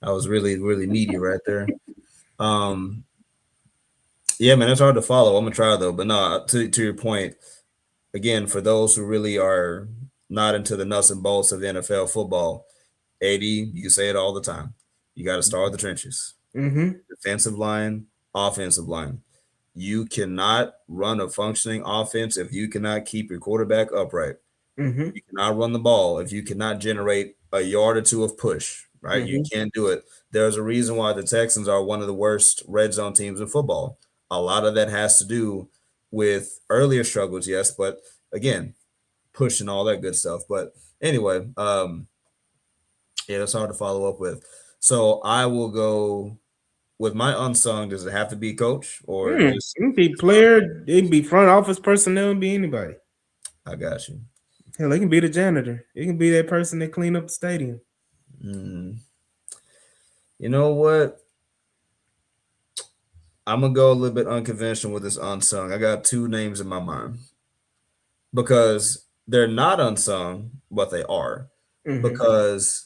That was really really meaty right there. Um, yeah, man, it's hard to follow. I'm gonna try though, but no. To your point, again, for those who really are not into the nuts and bolts of NFL football, AD, you say it all the time. You got to start with the trenches. Mm-hmm. Defensive line, offensive line. You cannot run a functioning offense if you cannot keep your quarterback upright. Mm-hmm. You cannot run the ball if you cannot generate a yard or two of push, right? You Mm-hmm. can't do it. There's a reason why the Texans are one of the worst red zone teams in football. A lot of that has to do with earlier struggles, yes, but again, push and all that good stuff. But anyway, yeah, that's hard to follow up with. So I will go with my unsung. Does it have to be coach or It can be just my opinion? player, it can be front office personnel, it can be anybody. I got you. Hell, it can be the janitor. It can be that person that clean up the stadium. Mm, you know what? I'm gonna go a little bit unconventional with this unsung. I got two names in my mind because they're not unsung, but they are Mm-hmm. because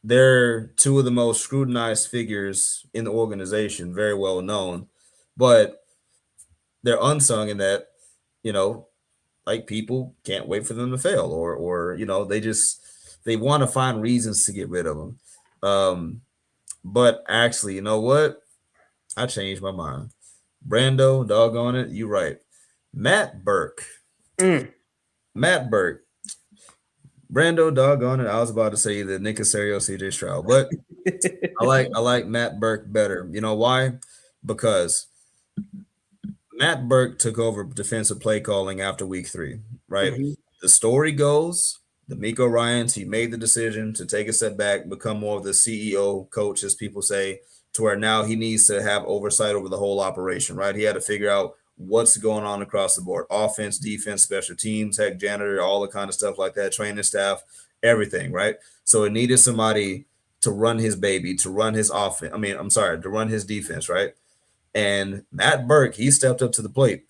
they're two of the most scrutinized figures in the organization, very well known, but they're unsung in that you know, like people can't wait for them to fail, or they want to find reasons to get rid of them. But actually, you know what? I changed my mind. Brando, doggone it, you right. Matt Burke. Mm. Matt Burke. Brando, doggone it. I was about to say either Nick Casario, CJ Stroud, but I like Matt Burke better. You know why? Because Matt Burke took over defensive play calling after week 3, right? Mhm, The story goes, the Miko Ryans, he made the decision to take a step back, become more of the CEO coach, as people say, to where now he needs to have oversight over the whole operation, right? He had to figure out what's going on across the board: offense, defense, special teams, heck, janitor, all the kind of stuff like that, training staff, everything, right? So it needed somebody to run his baby, to run his offense. I mean, I'm sorry, to run his defense, right? And Matt Burke, he stepped up to the plate.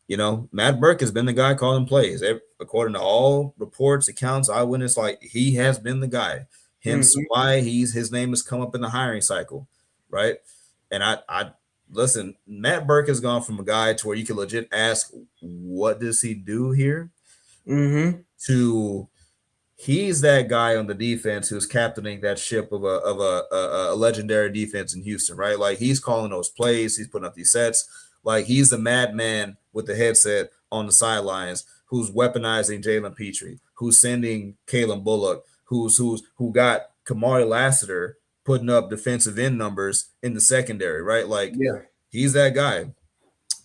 You know, Matt Burke has been the guy calling plays. According to all reports, accounts, eyewitness, like he has been the guy. Hence Mm-hmm. why his name has come up in the hiring cycle, right? And I listen, Matt Burke has gone from a guy to where you can legit ask, what does he do here? Mm-hmm. To he's that guy on the defense who's captaining that ship of a legendary defense in Houston, right? Like he's calling those plays, he's putting up these sets. Like he's the madman with the headset on the sidelines who's weaponizing Jalen Petrie, who's sending Kalen Bullock, who got Kamari Lassiter putting up defensive end numbers in the secondary, right? Like Yeah. he's that guy.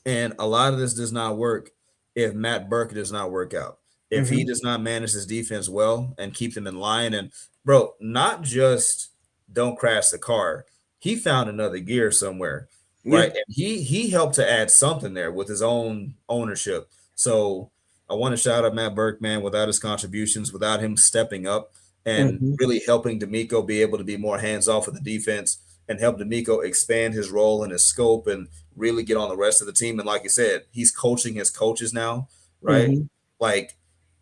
And a lot of this does not work if Matt Burke does not work out. If he Mm-hmm. does not manage his defense well and keep them in line, and bro, not just don't crash the car. He found another gear somewhere, Yeah. right? And he helped to add something there with his own ownership. So I want to shout out Matt Burke, man. Without his contributions, without him stepping up and Mm-hmm. really helping D'Amico be able to be more hands off with the defense and help D'Amico expand his role and his scope and really get on the rest of the team. And like you said, he's coaching his coaches now, right? Mm-hmm. Like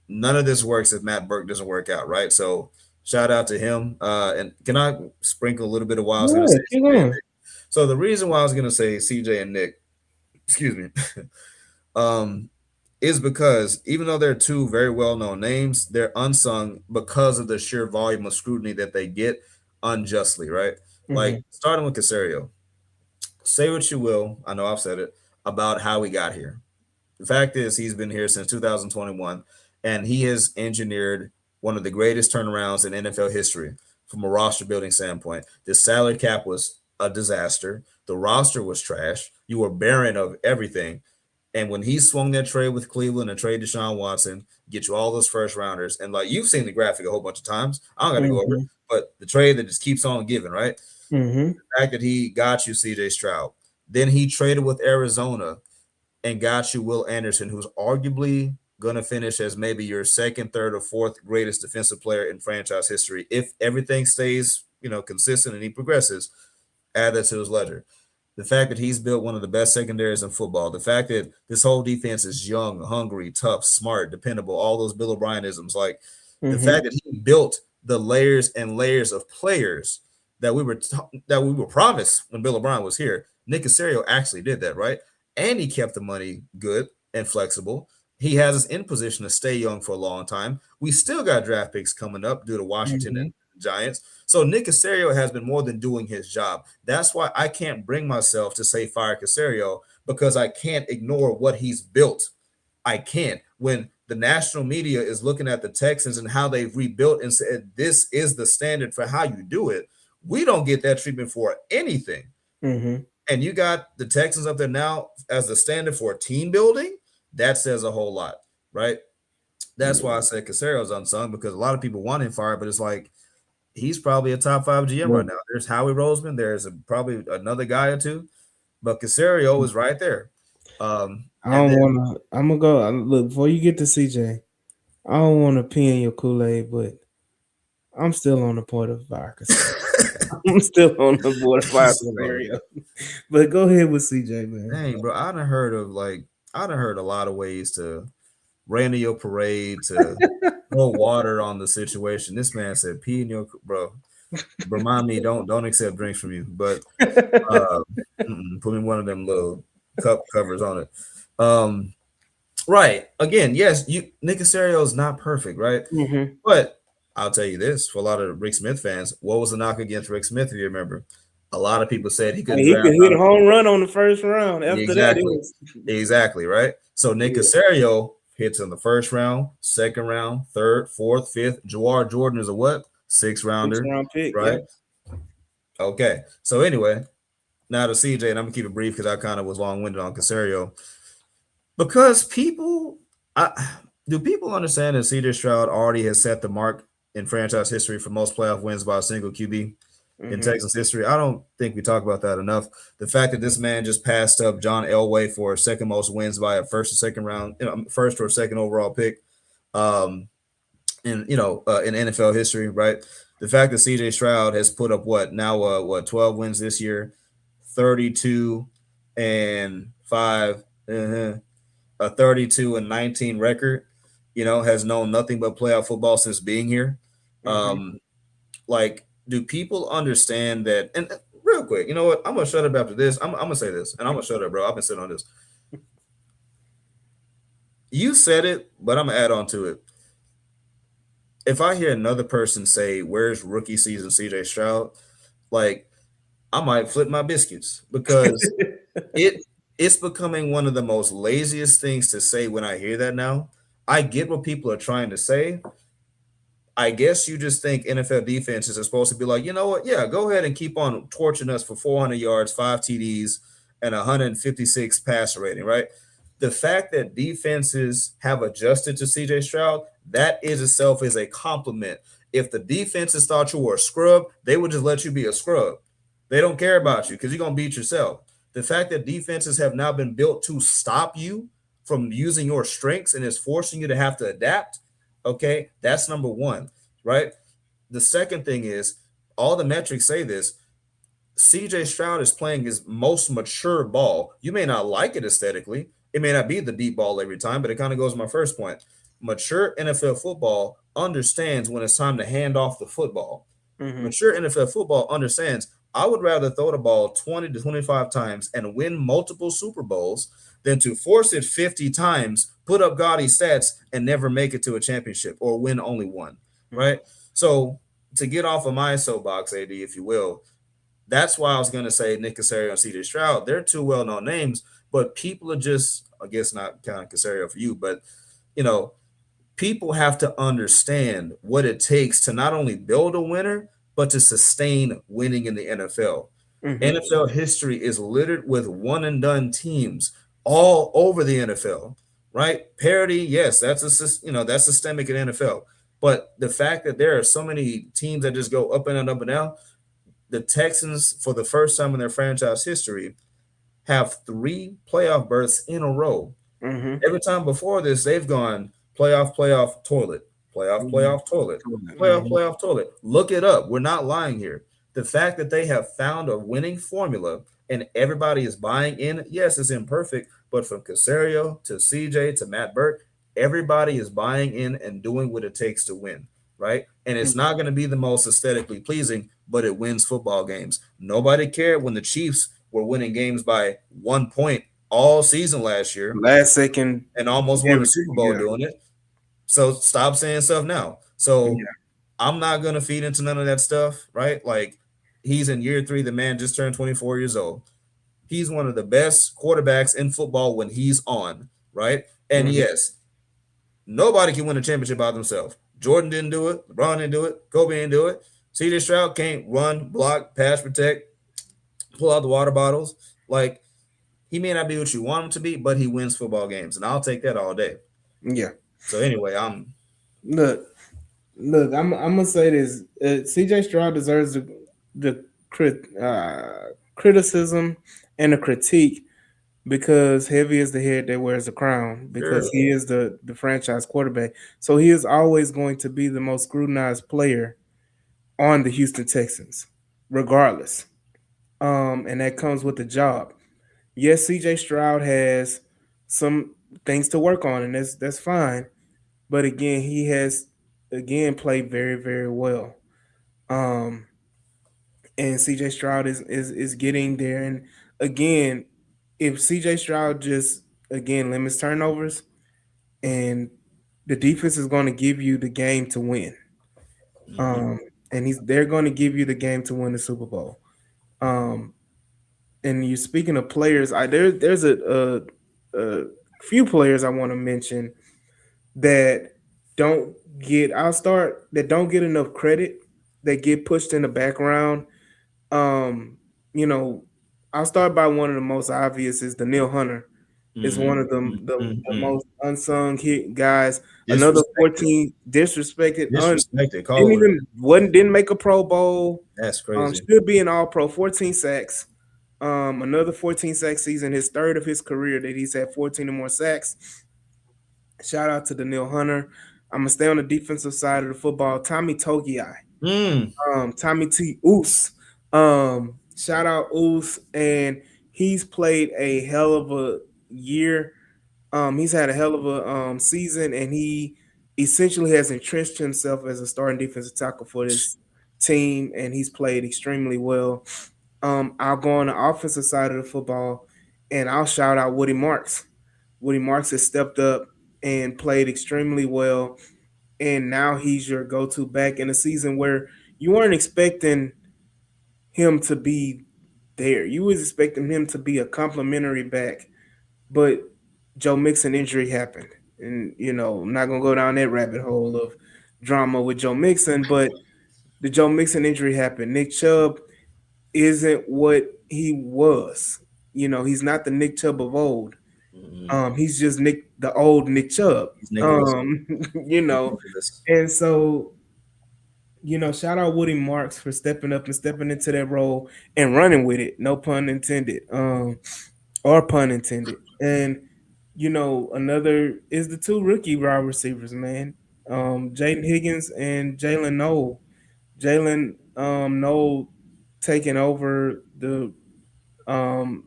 none of this works if Matt Burke doesn't work out, right? So shout out to him. And can I sprinkle a little bit of why I was going to Yeah, say keep CJ and going. Nick? So the reason why I was going to say CJ and Nick, excuse me, um, is because even though they're two very well-known names, they're unsung because of the sheer volume of scrutiny that they get unjustly, right? Mm-hmm. Like starting with Casario, say what you will, I know I've said it, about how he got here. The fact is, he's been here since 2021, and he has engineered one of the greatest turnarounds in NFL history from a roster building standpoint. The salary cap was a disaster. The roster was trash. You were barren of everything. And when he swung that trade with Cleveland and trade Deshaun Watson, get you all those first rounders, and like you've seen the graphic a whole bunch of times. I don't got to go over it, Mm-hmm. but the trade that just keeps on giving, right? Mm-hmm. The fact that he got you CJ Stroud, then he traded with Arizona and got you Will Anderson, who's arguably going to finish as maybe your second, third, or fourth greatest defensive player in franchise history if everything stays, consistent and he progresses. Add that to his ledger. The fact that he's built one of the best secondaries in football, the fact that this whole defense is young, hungry, tough, smart, dependable, all those Bill O'Brienisms, like the Mm-hmm. fact that he built the layers and layers of players that we were promised when Bill O'Brien was here. Nick Casario actually did that, right? And he kept the money good and flexible. He has us in position to stay young for a long time. We still got draft picks coming up due to Washington Mm-hmm. and Giants. So Nick Casario has been more than doing his job. That's why I can't bring myself to say fire Casario because I can't ignore what he's built. I can't. When the national media is looking at the Texans and how they've rebuilt and said this is the standard for how you do it, we don't get that treatment for anything. Mm-hmm. And you got the Texans up there now as the standard for team building. That says a whole lot, right? That's why I said Casareo's unsung because a lot of people want him fired, but it's like he's probably a top 5 GM Yeah. right now. There's Howie Roseman. There's probably another guy or two, but Casario is right there. I And don't then want to. I'm gonna go. Look, before you get to CJ, I don't want to pee in your Kool Aid, but I'm still on the point of fire Casario. I'm still on the board of fire Sorry. Casario. But go ahead with CJ, man. Dang, bro, I done heard a lot of ways to rain in your parade to throw water on the situation. This man said, "Pee in your bro." Remind me, don't accept drinks from you, but uh, put me one of them little cup covers on it. Right. Again, yes, Nick Casario is not perfect, right? Mm-hmm. But I'll tell you this: for a lot of Rick Smith fans, what was the knock against Rick Smith? If you remember, a lot of people said he couldn't He draft could hit out a of home run on the first round. After that, it exactly, was exactly, right. So Nick yeah. Casario hits in the first round, second round, third, fourth, fifth. Jawar Jordan is a what? Sixth Six rounder, round pick. Yeah. right? Okay. So anyway, now to CJ, and I'm gonna keep it brief because I kind of was long-winded on Casario. Because do people understand that CJ Stroud already has set the mark in franchise history for most playoff wins by a single QB in Mm-hmm. Texas history? I don't think we talk about that enough. The fact that this man just passed up John Elway for second most wins by a first or second round, first or second overall pick, in NFL history, right? the fact that CJ Stroud has put up what now, 12 wins this year, 32-5, a 32-19 record, has known nothing but playoff football since being here. Mm-hmm. Like, do people understand that? And real quick, you know what? I'm gonna shut up after this. I'm gonna say this, and I'm gonna shut up, bro. I've been sitting on this. You said it, but I'm gonna add on to it. If I hear another person say, "Where's rookie season CJ Stroud?" like, I might flip my biscuits because it it's becoming one of the most laziest things to say when I hear that now. I get what people are trying to say. I guess you just think NFL defenses are supposed to be like, you know what? Yeah, go ahead and keep on torching us for 400 yards, 5 TDs, and 156 passer rating, right? The fact that defenses have adjusted to CJ Stroud, that is itself is a compliment. If the defenses thought you were a scrub, they would just let you be a scrub. They don't care about you because you're going to beat yourself. The fact that defenses have now been built to stop you from using your strengths and is forcing you to have to adapt, okay, that's number one, right? The second thing is all the metrics say this. CJ Stroud is playing his most mature ball. You may not like it aesthetically. It may not be the deep ball every time, but it kind of goes to my first point. Mature NFL football understands when it's time to hand off the football. Mm-hmm. Mature NFL football understands I would rather throw the ball 20 to 25 times and win multiple Super Bowls than to force it 50 times, put up gaudy stats, and never make it to a championship or win only one, right? So to get off of my soapbox, AD, if you will, that's why I was going to say Nick Casario and CJ Stroud. They're two well-known names, but people are just, I guess not counting Casario for you, but, you know, people have to understand what it takes to not only build a winner, but to sustain winning in the NFL. Mm-hmm. NFL history is littered with one and done teams all over the NFL, right? Parity, yes, that's systemic in NFL. But the fact that there are so many teams that just go up and down, up and down, the Texans, for the first time in their franchise history, have 3 playoff berths in a row. Mm-hmm. Every time before this, they've gone playoff, playoff, toilet, playoff, Mm-hmm. playoff, toilet, playoff, Mm-hmm. playoff, toilet. Look it up. We're not lying here. The fact that they have found a winning formula and everybody is buying in, yes, it's imperfect, but from Casario to CJ to Matt Burke, everybody is buying in and doing what it takes to win, right? And it's not going to be the most aesthetically pleasing, but it wins football games. Nobody cared when the Chiefs were winning games by 1 point all season last year Last second, and almost won the everything. Super Bowl Yeah. doing it. So stop saying stuff now. So Yeah. I'm not gonna feed into none of that stuff, right? Like, he's in year 3. The man just turned 24 years old. He's one of the best quarterbacks in football when he's on, right? And Mm-hmm. yes, nobody can win a championship by themselves. Jordan didn't do it. LeBron didn't do it. Kobe didn't do it. CJ Stroud can't run, block, pass, protect, pull out the water bottles. Like, he may not be what you want him to be, but he wins football games, and I'll take that all day. Yeah. So anyway, I'm Look, I'm gonna say this. CJ Stroud deserves the criticism and the critique because heavy is the head that wears the crown sure. because he is the franchise quarterback. So he is always going to be the most scrutinized player on the Houston Texans, regardless. And that comes with the job. Yes, CJ Stroud has some things to work on, and that's fine. But again, he has again played very, very well. Um, and CJ Stroud is getting there. And again, if CJ Stroud just again limits turnovers and the defense is going to give you the game to win. Mhm. Um, and they're going to give you the game to win the Super Bowl. Um, and you speaking of players, there's a few players I want to mention that don't I'll start that don't get enough credit, that get pushed in the background. Um, you know, I'll start by one of the most obvious is the Neil Hunter is one Mhm. of them the Mhm. most unsung hit guys. Another Disrespected. 14 disrespected, Disrespected. Call didn't it what it even is. didn't make a Pro Bowl. That's crazy. Should be an All Pro. 14 sacks. Another 14 sack season, his third of his career that he's had 14 or more sacks. Shout out to Daniil Hunter. I'm gonna stay on the defensive side of the football. Tommy Togiai. Mm. Tommy T. Oos. Shout out Oos, and he's played a hell of a year. He's had a hell of a season, and he essentially has entrenched himself as a starting defensive tackle for this team, and he's played extremely well. I'll go on the offensive side of the football, and I'll shout out Woody Marks. Woody Marks has stepped up and played extremely well, and now he's your go-to back in a season where you weren't expecting him to be there. You was expecting him to be a complimentary back, but Joe Mixon injury happened, and I'm not gonna go down that rabbit hole of drama with Joe Mixon, but the Joe Mixon injury happened. Nick Chubb isn't what he was. He's not the Nick Chubb of old. Mm. He's just the old Nick Chubb. He's Nicholas. Um, He's Nicholas. and so shout out Woody Marks for stepping up and stepping into that role and running with it. No pun intended. Or pun intended. And another is the two rookie wide receivers, man. Jaden Higgins and Jalen Noel. Jalen Noel taking over the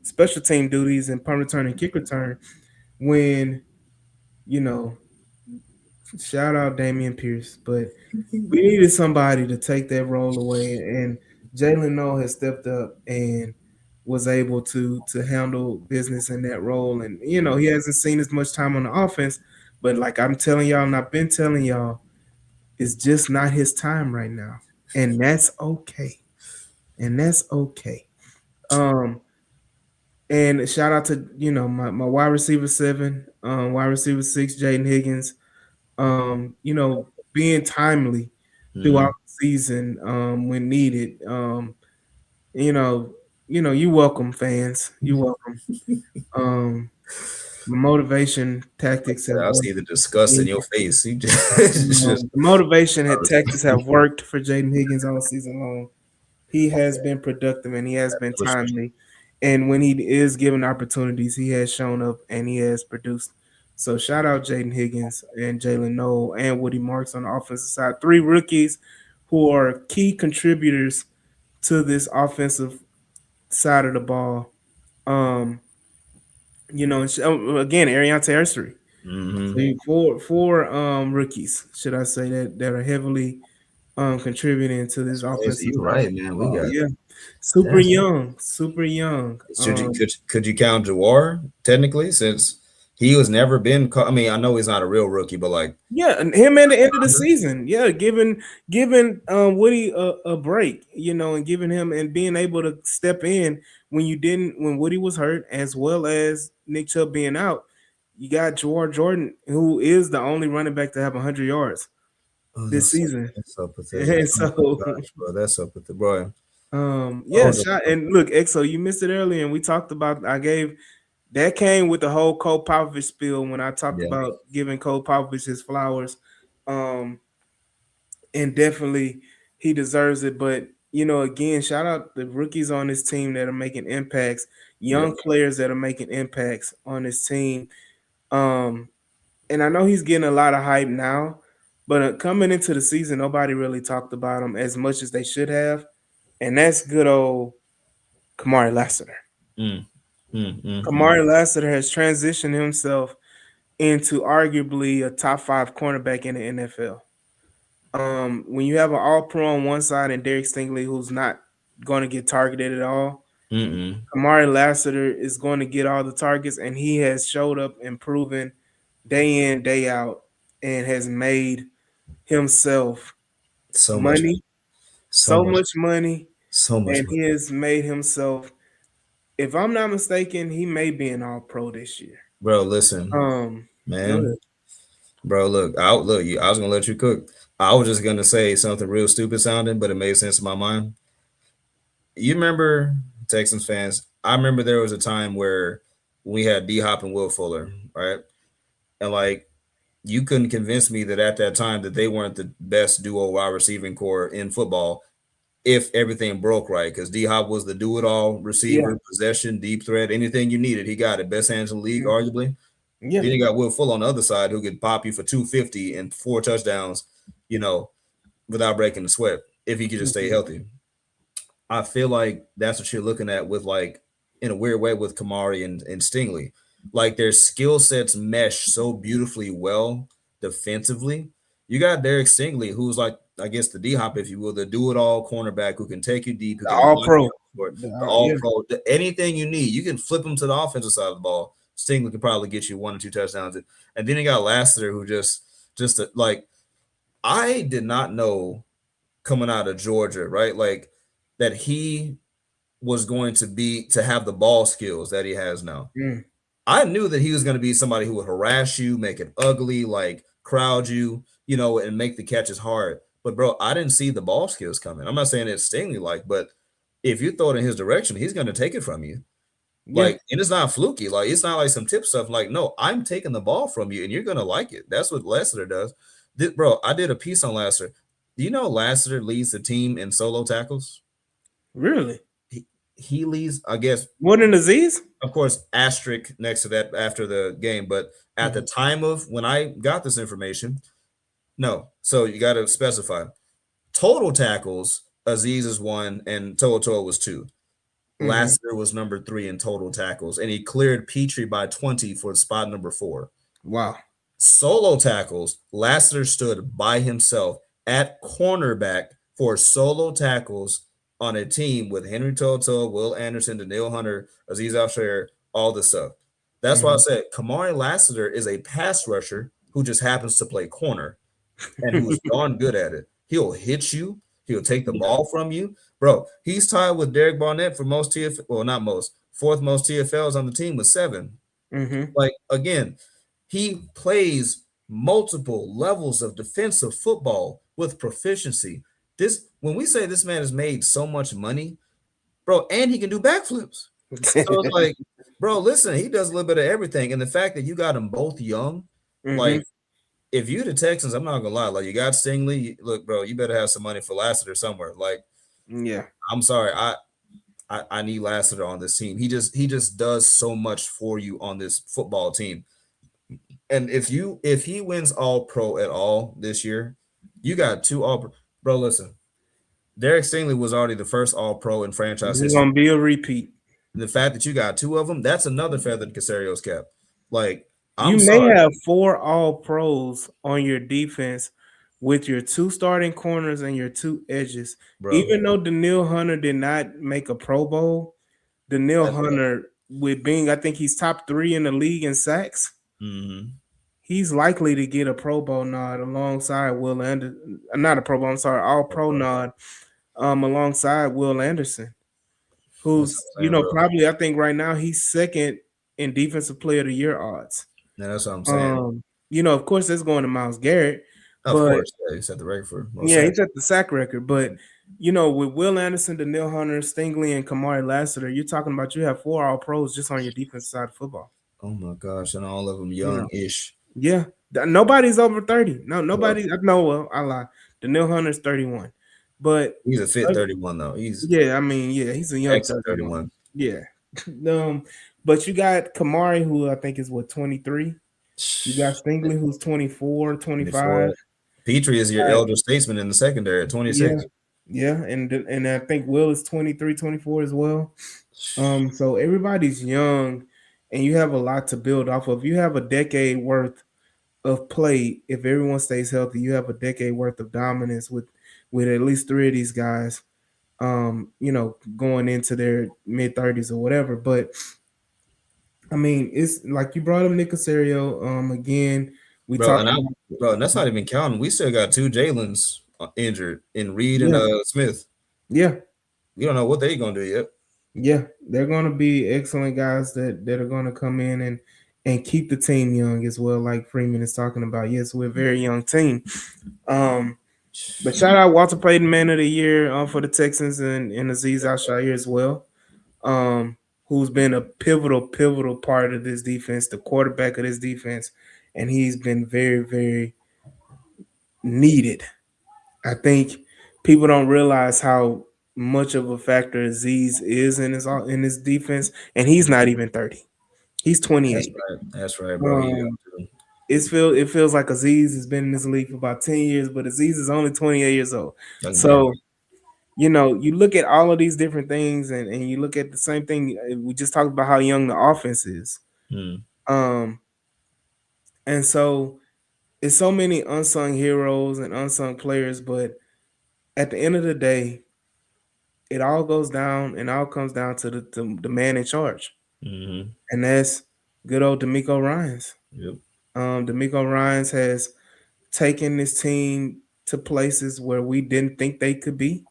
special team duties and punt return and kick return when you know shout out Damian Pierce, but we needed somebody to take that role away, and Jalen Noel has stepped up and was able to handle business in that role. And he hasn't seen as much time on the offense, but like I'm telling y'all, and I've been telling y'all, it's just not his time right now, and that's okay. And that's okay. Um, and shout out to my wide receiver 7, wide receiver 6, Jaden Higgins. Being timely throughout Mm. the season when needed. You know, you welcome fans. You welcome. Um, the motivation tactics have I worked. see the disgust in Yeah, your face. You just, it's just the motivation tactics have worked for Jaden Higgins all season long. He has been productive and he has been timely. And when he is given opportunities, he has shown up and he has produced. So shout out Jaden Higgins and Jalen Noel and Woody Marks on the offensive side. 3 rookies who are key contributors to this offensive side of the ball. Um, again, Ariante Ursery. So mm-hmm. four rookies, should I say, that are heavily contributing to this That's crazy. offensive You're side of right, the man. We ball. got Yeah, super that's young, super young. should you could you count Jawar technically since he was never been I mean, I know he's not a real rookie, but like Yeah, and him at the end of the season, yeah, giving Woody a break, and giving him and being able to step in when Woody was hurt, as well as Nick Chubb being out. You got Jawar Jordan, who is the only running back to have 100 yards oh, this season, that's so pathetic. and Oh my so gosh, bro. That's so pathetic, bro. yeah, Oh, and look, Exo, you missed it earlier, and we talked about. I gave that came with the whole Cole Popovich spiel when I talked yeah. about giving Cole Popovich his flowers. Um, and definitely he deserves it. But again, shout out the rookies on this team that are making impacts, Yeah. young players that are making impacts on this team. Um, and I know he's getting a lot of hype now, but coming into the season, nobody really talked about him as much as they should have, and that's good old Kamari Lassiter. Mm, mm. Kamari Lassiter has transitioned himself into arguably a top 5 cornerback in the NFL. When you have an all pro on one side and Derek Stingley, who's not going to get targeted at all, Mm-mm. Kamari Lassiter is going to get all the targets, and he has showed up and proven day in, day out, and has made himself So much, money, so so much, much money, so much and money. he has made himself, if I'm not mistaken, he may be an all pro this year. Bro, listen, Go man. ahead. Bro, look, I was gonna let you cook. I was just gonna say something real stupid sounding, but it made sense in my mind. You remember Texans fans? I remember there was a time where we had D Hop and Will Fuller, right? And like you couldn't convince me that at that time that they weren't the best duo wide receiving core in football if everything broke right. Because D Hop was the do it all Yeah. receiver, possession, deep threat, anything you needed, he got it. Best hands in the league, Mhm. arguably. Yeah. Then you got Will Fuller on the other side who could pop you for 250 and 4 touchdowns, you know, without breaking the sweat. if he could just stay Mhm. healthy. I feel like that's what you're looking at with like in a weird way with Kamari and Stingley. Like their skill sets mesh so beautifully well defensively. You got Derek Stingley, who's like, I guess the D hop, if you will, the do it all cornerback who can take you deep, who can All block you pro. for the all Yeah. pro, anything you need. You can flip him to the offensive side of the ball. Stingley can probably get you 1 or 2 touchdowns. And then you got Lassiter, who just like I did not know coming out of Georgia, right? Like that he was going to have the ball skills that he has now. Mm. I knew that he was going to be somebody who would harass you, make it ugly, like crowd you, and make the catches hard. But bro, I didn't see the ball skills coming. I'm not saying it's Stingley like, but if you throw it in his direction, he's going to take it from you. Yeah. Like, and it's not fluky. Like, it's not like some tip stuff. Like, no, I'm taking the ball from you, and you're gonna like it. That's what Lassiter does. Bro, I did a piece on Lassiter. Do you know Lassiter leads the team in solo tackles? Really? He leads, I guess, More than Aziz? of course, asterisk next to that after the game. But at the Mhm. time of when I got this information, no. So you got to specify total tackles. Aziz is one, and Toa was two. Mhm. Lassiter was number 3 in total tackles, and he cleared Petrie by 20 for spot number 4. Wow. Solo tackles, Lassiter stood by himself at cornerback for solo tackles on a team with Henry Toto, Will Anderson, Daniil Hunter, Aziz Al-Shair, all this stuff. That's why I Mhm. said Kamari Lassiter is a pass rusher who just happens to play corner and who's darn good at it. He'll hit you. He'll take the Yeah. ball from you. Bro, he's tied with Derek Barnett for most TFL, well, not most, fourth most TFLs on the team with 7. Mhm. Like, again, he plays multiple levels of defensive football with proficiency. This, when we say this man has made so much money, bro, and he can do backflips. So it's like, bro, listen, he does a little bit of everything. And the fact that you got them both young, Mhm. like, if you the Texans, I'm not gonna lie, like you got Stingley, look, bro, you better have some money for Lassiter somewhere. Like, Yeah. I'm sorry, I need Lassiter on this team. He just does so much for you on this football team. And if he wins All Pro at all this year, you got two All Pro. Bro, listen, Derek Stingley was already the first All Pro in franchise It's history. gonna be a repeat. And the fact that you got two of them, that's another feather in Casario's cap. Like, You I'm may sorry, have 4 all pros on your defense with your 2 starting corners and your 2 edges. bro. Even though Daniil Hunter did not make a Pro Bowl, Daniil That's right. Hunter, with being, I think he's top 3 in the league in sacks, Mm-hmm. he's likely to get a Pro Bowl nod alongside Will Anderson. Not a Pro Bowl, I'm sorry, All Pro nod alongside Will Anderson, That's who's, what I'm saying, bro. probably, I think right now he's second in Defensive Player of the Year odds. Yeah, that's what I'm saying. Um, of course, that's going to Myles Garrett, Of but course, yeah, he set the record for most yeah, he sacks. set the sack record. But with Will Anderson, Daniil Hunter, Stingley, and Kamari Lassiter, you're talking about you have 4 All Pros just on your defensive side of football. Oh my gosh, and all of them You know, young-ish. yeah, nobody's over 30. No, Well, nobody. No, well, I lie. Daniil Hunter's 31, but he's a fit 31 though. He's yeah, I mean, yeah, he's a young exit 31. 31. Yeah, but you got Kamari, who I think is what, 23. You got Stingley, who's 24, 25. 24. Petrie is your elder statesman in the secondary at Yeah, 26. yeah, and I think Will is 23, 24 as well. So everybody's young, and you have a lot to build off of. You have a decade worth of play. If everyone stays healthy, you have a decade worth of dominance with at least 3 of these guys. Going into their mid-30s or whatever. But I mean, it's like you brought up Nick Casario. Again, we Bro, talked about. and that's not even counting. We still got two Jalen's injured in Reed and Yeah, Smith. yeah. We don't know what they gonna do yet. Yeah, they're going to be excellent guys that are going to come in and keep the team young as well, like Freeman is talking about. Yes, we're a very young team. But shout out Walter Payton, Man of the Year for the Texans, and Aziz Al-Shaair as well, who's been a pivotal part of this defense, the quarterback of this defense, and he's been very, very needed. I think people don't realize how much of a factor Aziz is in his defense, and he's not even 30. He's That's 28. right. That's right, bro. He young Um, too. it feels like Aziz has been in this league for about 10 years, but Aziz is only 28 years old. Young man. So you look at all of these different things, and you look at the same thing. We just talked about how young the offense is. Mm, Um, and so it's so many unsung heroes and unsung players, but at the end of the day, it all goes down and all comes down to the man in charge, mm-hmm. and that's good old D'Amico Ryans. Yep. D'Amico Ryans has taken this team to places where we didn't think they could be.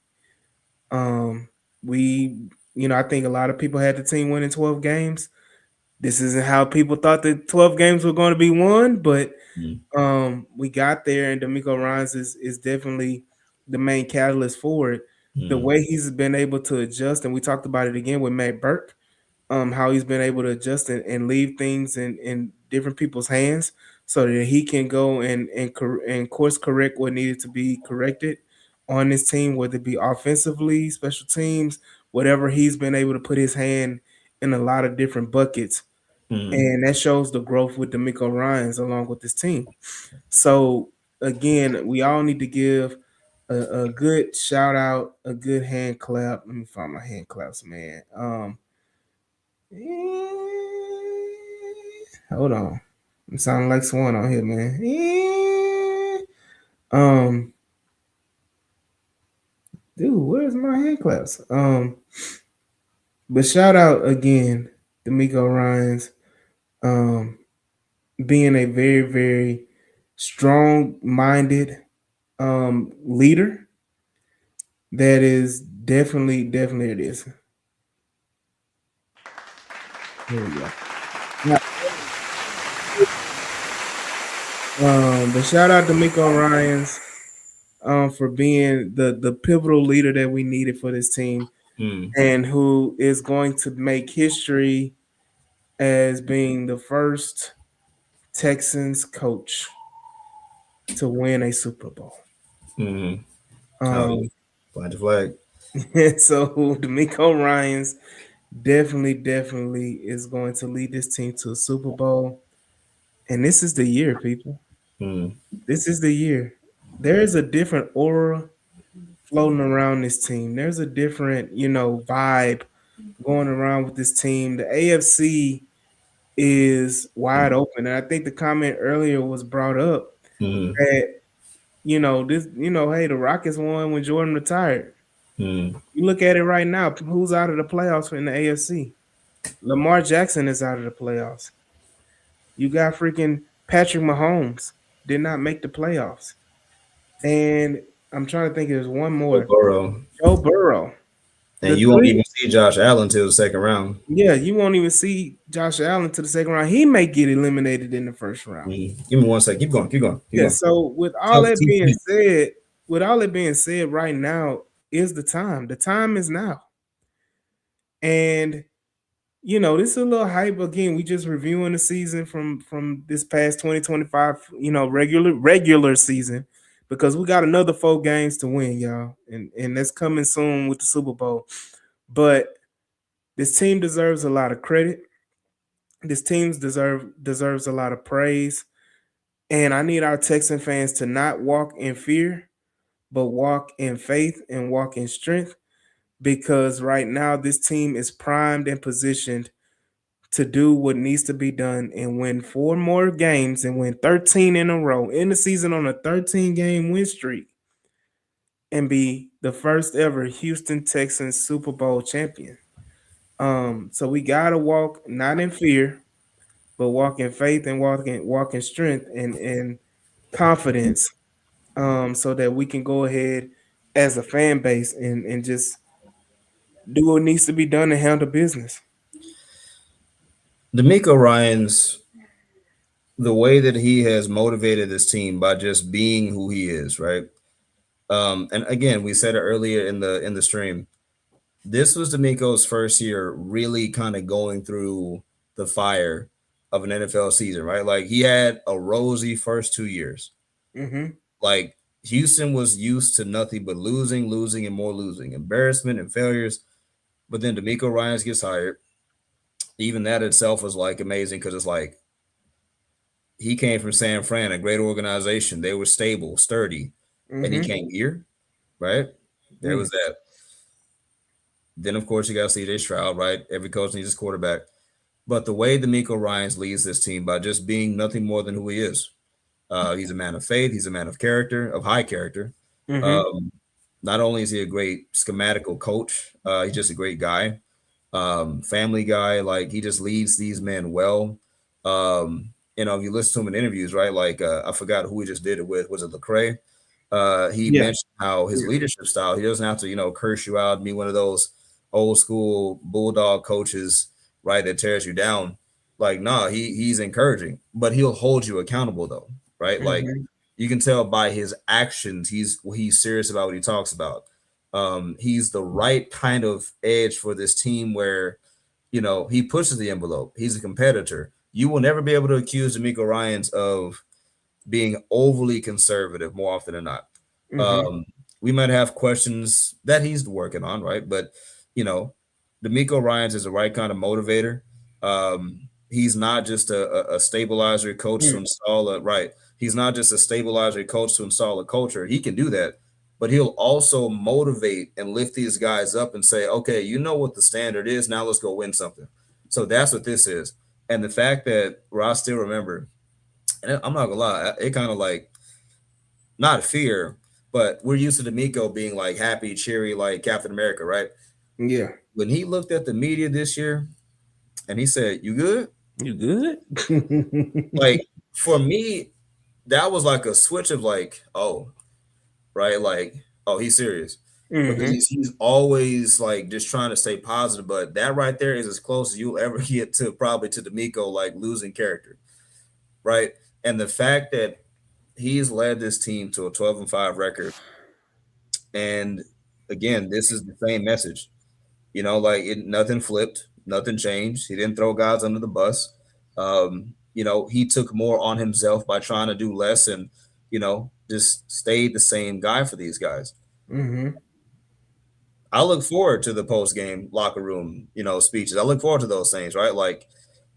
Um, we, I think a lot of people had the team winning 12 games. This isn't how people thought the 12 games were going to be won, but Mm, we got there, and D'Amico Ryans is definitely the main catalyst for it. The mm, way he's been able to adjust, and we talked about it again with Matt Burke, how he's been able to adjust and leave things in different people's hands so that he can go and course correct what needed to be corrected on this team, whether it be offensively, special teams, whatever. He's been able to put his hand in a lot of different buckets, mm. and that shows the growth with D'Amico Ryans along with this team. So again, we all need to give a good shout out, a good hand clap. Let me find my hand claps, man. Hold on. I'm sounding like Swan on here, man. Um, dude, where's my hand claps? But shout out again, D'Amico Ryans, um, being a very, very strong minded leader. That is definitely it is. Here we go. Now, but shout out to Miko Ryans for being the pivotal leader that we needed for this team, Mm, and who is going to make history as being the first Texans coach to win a Super Bowl. mm. Oh yeah. Um, Plant the flag. so D'Amico Ryans definitely is going to lead this team to a Super Bowl, and this is the year, people. Mm, This is the year. There is a different aura floating around this team. There's a different, vibe going around with this team. The AFC is wide open, and I think the comment earlier was brought up mm, that hey, the Rockets won when Jordan retired. mm, You look at it right now. Who's out of the playoffs in the AFC? Lamar Jackson is out of the playoffs. You got freaking Patrick Mahomes did not make the playoffs, and I'm trying to think. There's one Joe more. Burrow. Joe Burrow. And The you won't three, even see Josh Allen till the second round. yeah, you won't even see Josh Allen to the second round. He may get eliminated in the first round. Mm. Give me one sec. Keep going. Keep going. Keep Yeah. going. So Tough TP. with all that being said, right now is the time. The time is now. And this is a little hype again. We just reviewing the season from this past 2025, regular season, because we got another 4 games to win, y'all. And that's coming soon with the Super Bowl. But this team deserves a lot of credit. This team deserves a lot of praise. And I need our Texan fans to not walk in fear, but walk in faith and walk in strength, because right now this team is primed and positioned to do what needs to be done and win 4 more games and win 13 in a row in the season on a 13-game win streak and be the first ever Houston Texans Super Bowl champion. So we gotta walk not in fear, but walk in faith and walk in strength and confidence, so that we can go ahead as a fan base and just do what needs to be done to handle business. D'Amico Ryan's the way that he has motivated this team by just being who he is, right? And again, we said it earlier in the stream. This was D'Amico's first year really kind of going through the fire of an NFL season, right? Like he had a rosy first 2 years. Mm-hmm. Like Houston was used to nothing but losing, losing, and more losing, embarrassment and failures. But then D'Amico Ryans gets hired. Even that itself was like amazing because it's like he came from San Fran, a great organization. They were stable, sturdy, and he Mm-hmm. came here, right? There Mm. was that. Then of course you got CJ Stroud, right? Every coach needs his quarterback. But the way D'Amico Ryans leads this team by just being nothing more than who he is. He's a man of faith. He's a man of character, of high character. Mm-hmm. Um, Not only is he a great schematical coach, he's just a great guy, family guy. Like he just leads these men well. If you listen to him in interviews, right? Like I forgot who he just did it with. Was it Lecrae? He Yeah. mentioned how his Yeah. leadership style. He doesn't have to, curse you out, be one of those old school bulldog coaches, right? That tears you down. Like, nah, he's encouraging, but he'll hold you accountable though, right? Like Mm-hmm. you can tell by his actions, he's serious about what he talks about. He's the right kind of edge for this team where, he pushes the envelope. He's a competitor. You will never be able to accuse D'Amico Ryans of being overly conservative more often than not. Mm-hmm. Um, we might have questions that he's working on, right? But you know, D'Amico Ryans is the right kind of motivator. He's not just a stabilizer coach to install a right. He's not just a stabilizer coach to install a culture. He can do that, but he'll also motivate and lift these guys up and say, okay, you know what the standard is. Now let's go win something. So that's what this is. And the fact that I still remember, and I'm not gonna lie, it kind of like not fear, but we're used to D'Amico being like happy, cheery, like Captain America, right? Yeah. When he looked at the media this year and he said, "You good?" You good? Like for me, that was like a switch of like, oh, right, like, oh, he's serious. Because Mm-hmm. he's always like just trying to stay positive, but that right there is as close as you'll ever get to probably to D'Amico like losing character, right? And the fact that he's led this team to a 12-5 record. And again, this is the same message. Like nothing flipped, nothing changed. He didn't throw guys under the bus. He took more on himself by trying to do less and, just stayed the same guy for these guys. Mm-hmm. I look forward to the post game locker room, speeches. I look forward to those things, right? Like,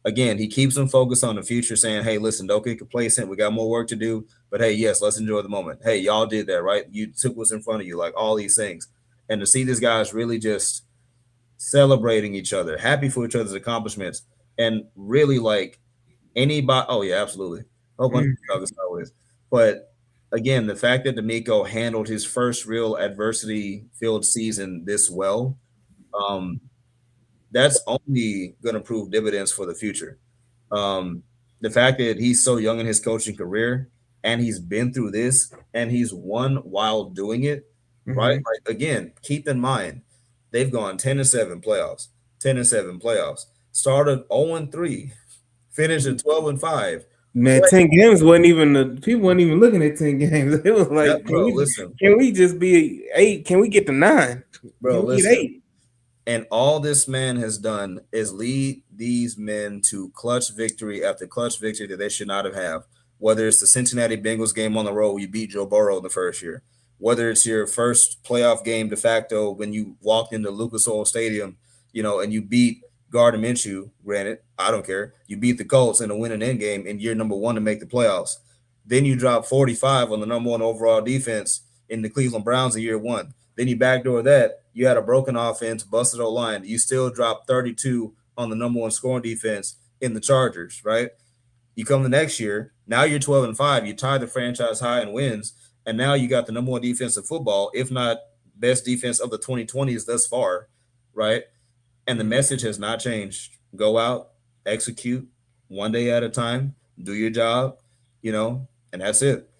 again, he keeps them focused on the future, saying, hey, listen, don't get complacent. We got more work to do. But hey, yes, let's enjoy the moment. Hey, y'all did that, right? You took what's in front of you, like all these things. And to see these guys really just celebrating each other, happy for each other's accomplishments, and really like anybody. Oh, yeah, absolutely. A whole bunch of talking sideways. But again, the fact that D'Amico handled his first real adversity filled season this well, um, that's only going to prove dividends for the future. Um, the fact that he's so young in his coaching career and he's been through this and he's won while doing it, right? Mm-hmm. Like again, keep in mind they've gone 10-7 playoffs, 10-7 playoffs, started 0-3, finished at 12-5. Man, But 10 games wasn't even the people weren't even looking at 10 games. It was yeah, like, bro, listen, can we just be 8? Can we get to 9? bro, Can we get listen. 8? And all this man has done is lead these men to clutch victory after clutch victory that they should not have had. Whether it's the Cincinnati Bengals game on the road, where you beat Joe Burrow in the first year. Whether it's your first playoff game de facto when you walked into Lucas Oil Stadium, and you beat Gardner Minshew. Granted, I don't care. You beat the Colts in a winning end game in year number 1 to make the playoffs. Then you drop 45 on the number 1 overall defense in the Cleveland Browns in year 1. Then you backdoor that. You had a broken offense, busted O line. You still dropped 32 on the number 1 scoring defense in the Chargers, right? You come the next year, now you're 12-5. You tie the franchise high in wins, and now you got the number 1 defense in football, if not best defense of the 2020s thus far, right? And the message has not changed. Go out, execute one day at a time, do your job, and that's it.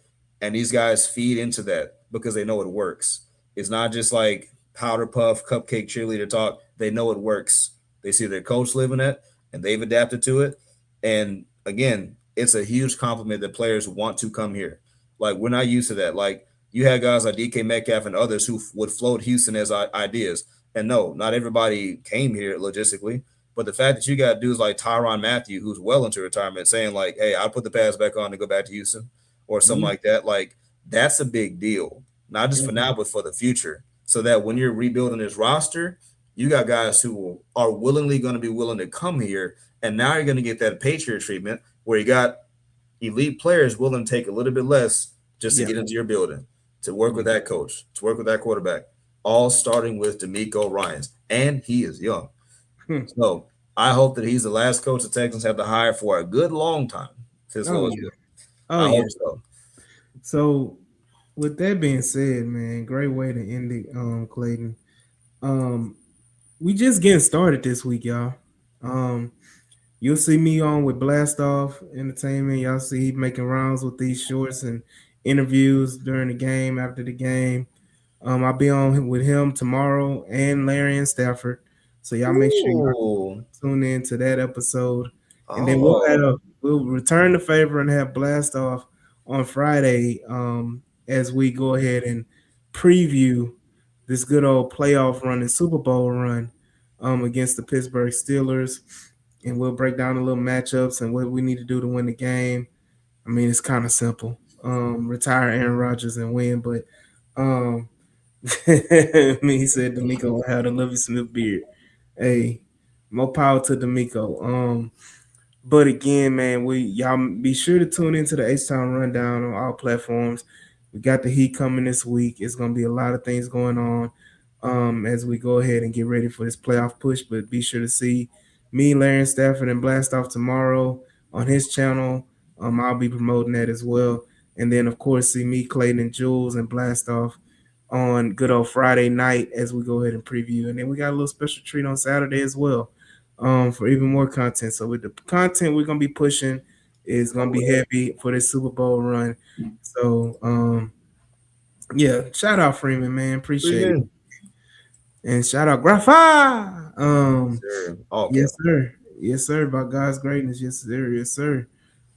And these guys feed into that because they know it works. It's not just like powder puff, cupcake cheerleader talk. They know it works. They see their coach living it and they've adapted to it. And again, it's a huge compliment that players want to come here. Like, we're not used to that. Like, you had guys like DK Metcalf and others who would float Houston as ideas. And no, not everybody came here logistically. But the fact that you got dudes like Tyrann Mathieu, who's well into retirement, saying like, hey, I'll put the pads back on to go back to Houston or something like that, like that's a big deal. Not just for now, but for the future. So that when you're rebuilding this roster, you got guys who are willingly going to be willing to come here. And now you're going to get that Patriot treatment where you got elite players willing to take a little bit less just to Yeah. get into your building, to work with that coach, to work with that quarterback. all starting with D'Amico Ryans, and he is young. Hmm. So I hope that he's the last coach the Texans have to hire for a good long time. If his Oh Lord's yeah. will. Oh I yeah. hope so. So with that being said, man, great way to end it, Clayton. Um, we just getting started this week, y'all. Um, you'll see me on with Blast Off Entertainment. Y'all see he making rounds with these shorts and interviews during the game, after the game. I'll be on with him tomorrow and Larry and Stafford. So y'all make sure y'all Ooh. tune in to that episode, and then Oh. we'll return the favor and have Blast Off on Friday, as we go ahead and preview this good old playoff run and Super Bowl run, against the Pittsburgh Steelers, and we'll break down the little matchups and what we need to do to win the game. I mean, it's kind of simple. Retire Aaron Rodgers and win, but um, he said D'Amico had a Lovie Smith beard. Hey, more power to D'Amico. But again, man, we y'all be sure to tune into the H Town Rundown on all platforms. We got the heat coming this week. It's gonna be a lot of things going on, as we go ahead and get ready for this playoff push. But be sure to see me, Larry Stafford, and Blast Off tomorrow on his channel. I'll be promoting that as well. And then of course see me, Clayton, and Jules and Blast Off on good old Friday night as we go ahead and preview. And then we got a little special treat on Saturday as well, for even more content. So with the content we're gonna be pushing is gonna be heavy for this Super Bowl run. So yeah, shout out Freeman, man, appreciate it, Freeman. and shout out Grapha. Sure. Okay. Yes sir, yes sir. By God's greatness, yes sir, yes sir.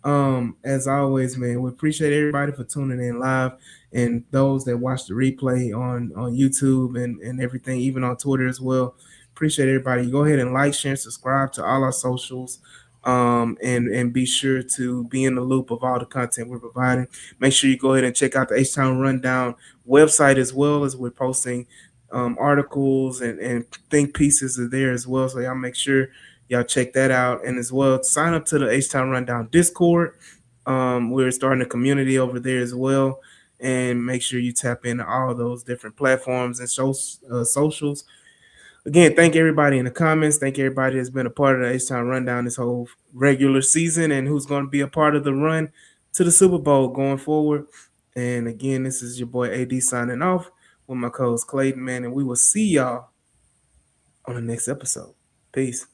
As always, man, we appreciate everybody for tuning in live, and those that watch the replay on YouTube and everything, even on Twitter as well. Appreciate everybody. Go ahead and like, share, and subscribe to all our socials. And be sure to be in the loop of all the content we're providing. Make sure you go ahead and check out the H Town Rundown website as well, as we're posting articles and think pieces are there as well. So y'all make sure y'all check that out, and as well sign up to the H Town Rundown Discord. We're starting a community over there as well, and make sure you tap into all those different platforms and socials. Again, thank everybody in the comments. Thank everybody that's been a part of the H Town Rundown this whole regular season, and who's going to be a part of the run to the Super Bowl going forward. And again, this is your boy AD signing off with my co-host Clayton, man, and we will see y'all on the next episode. Peace.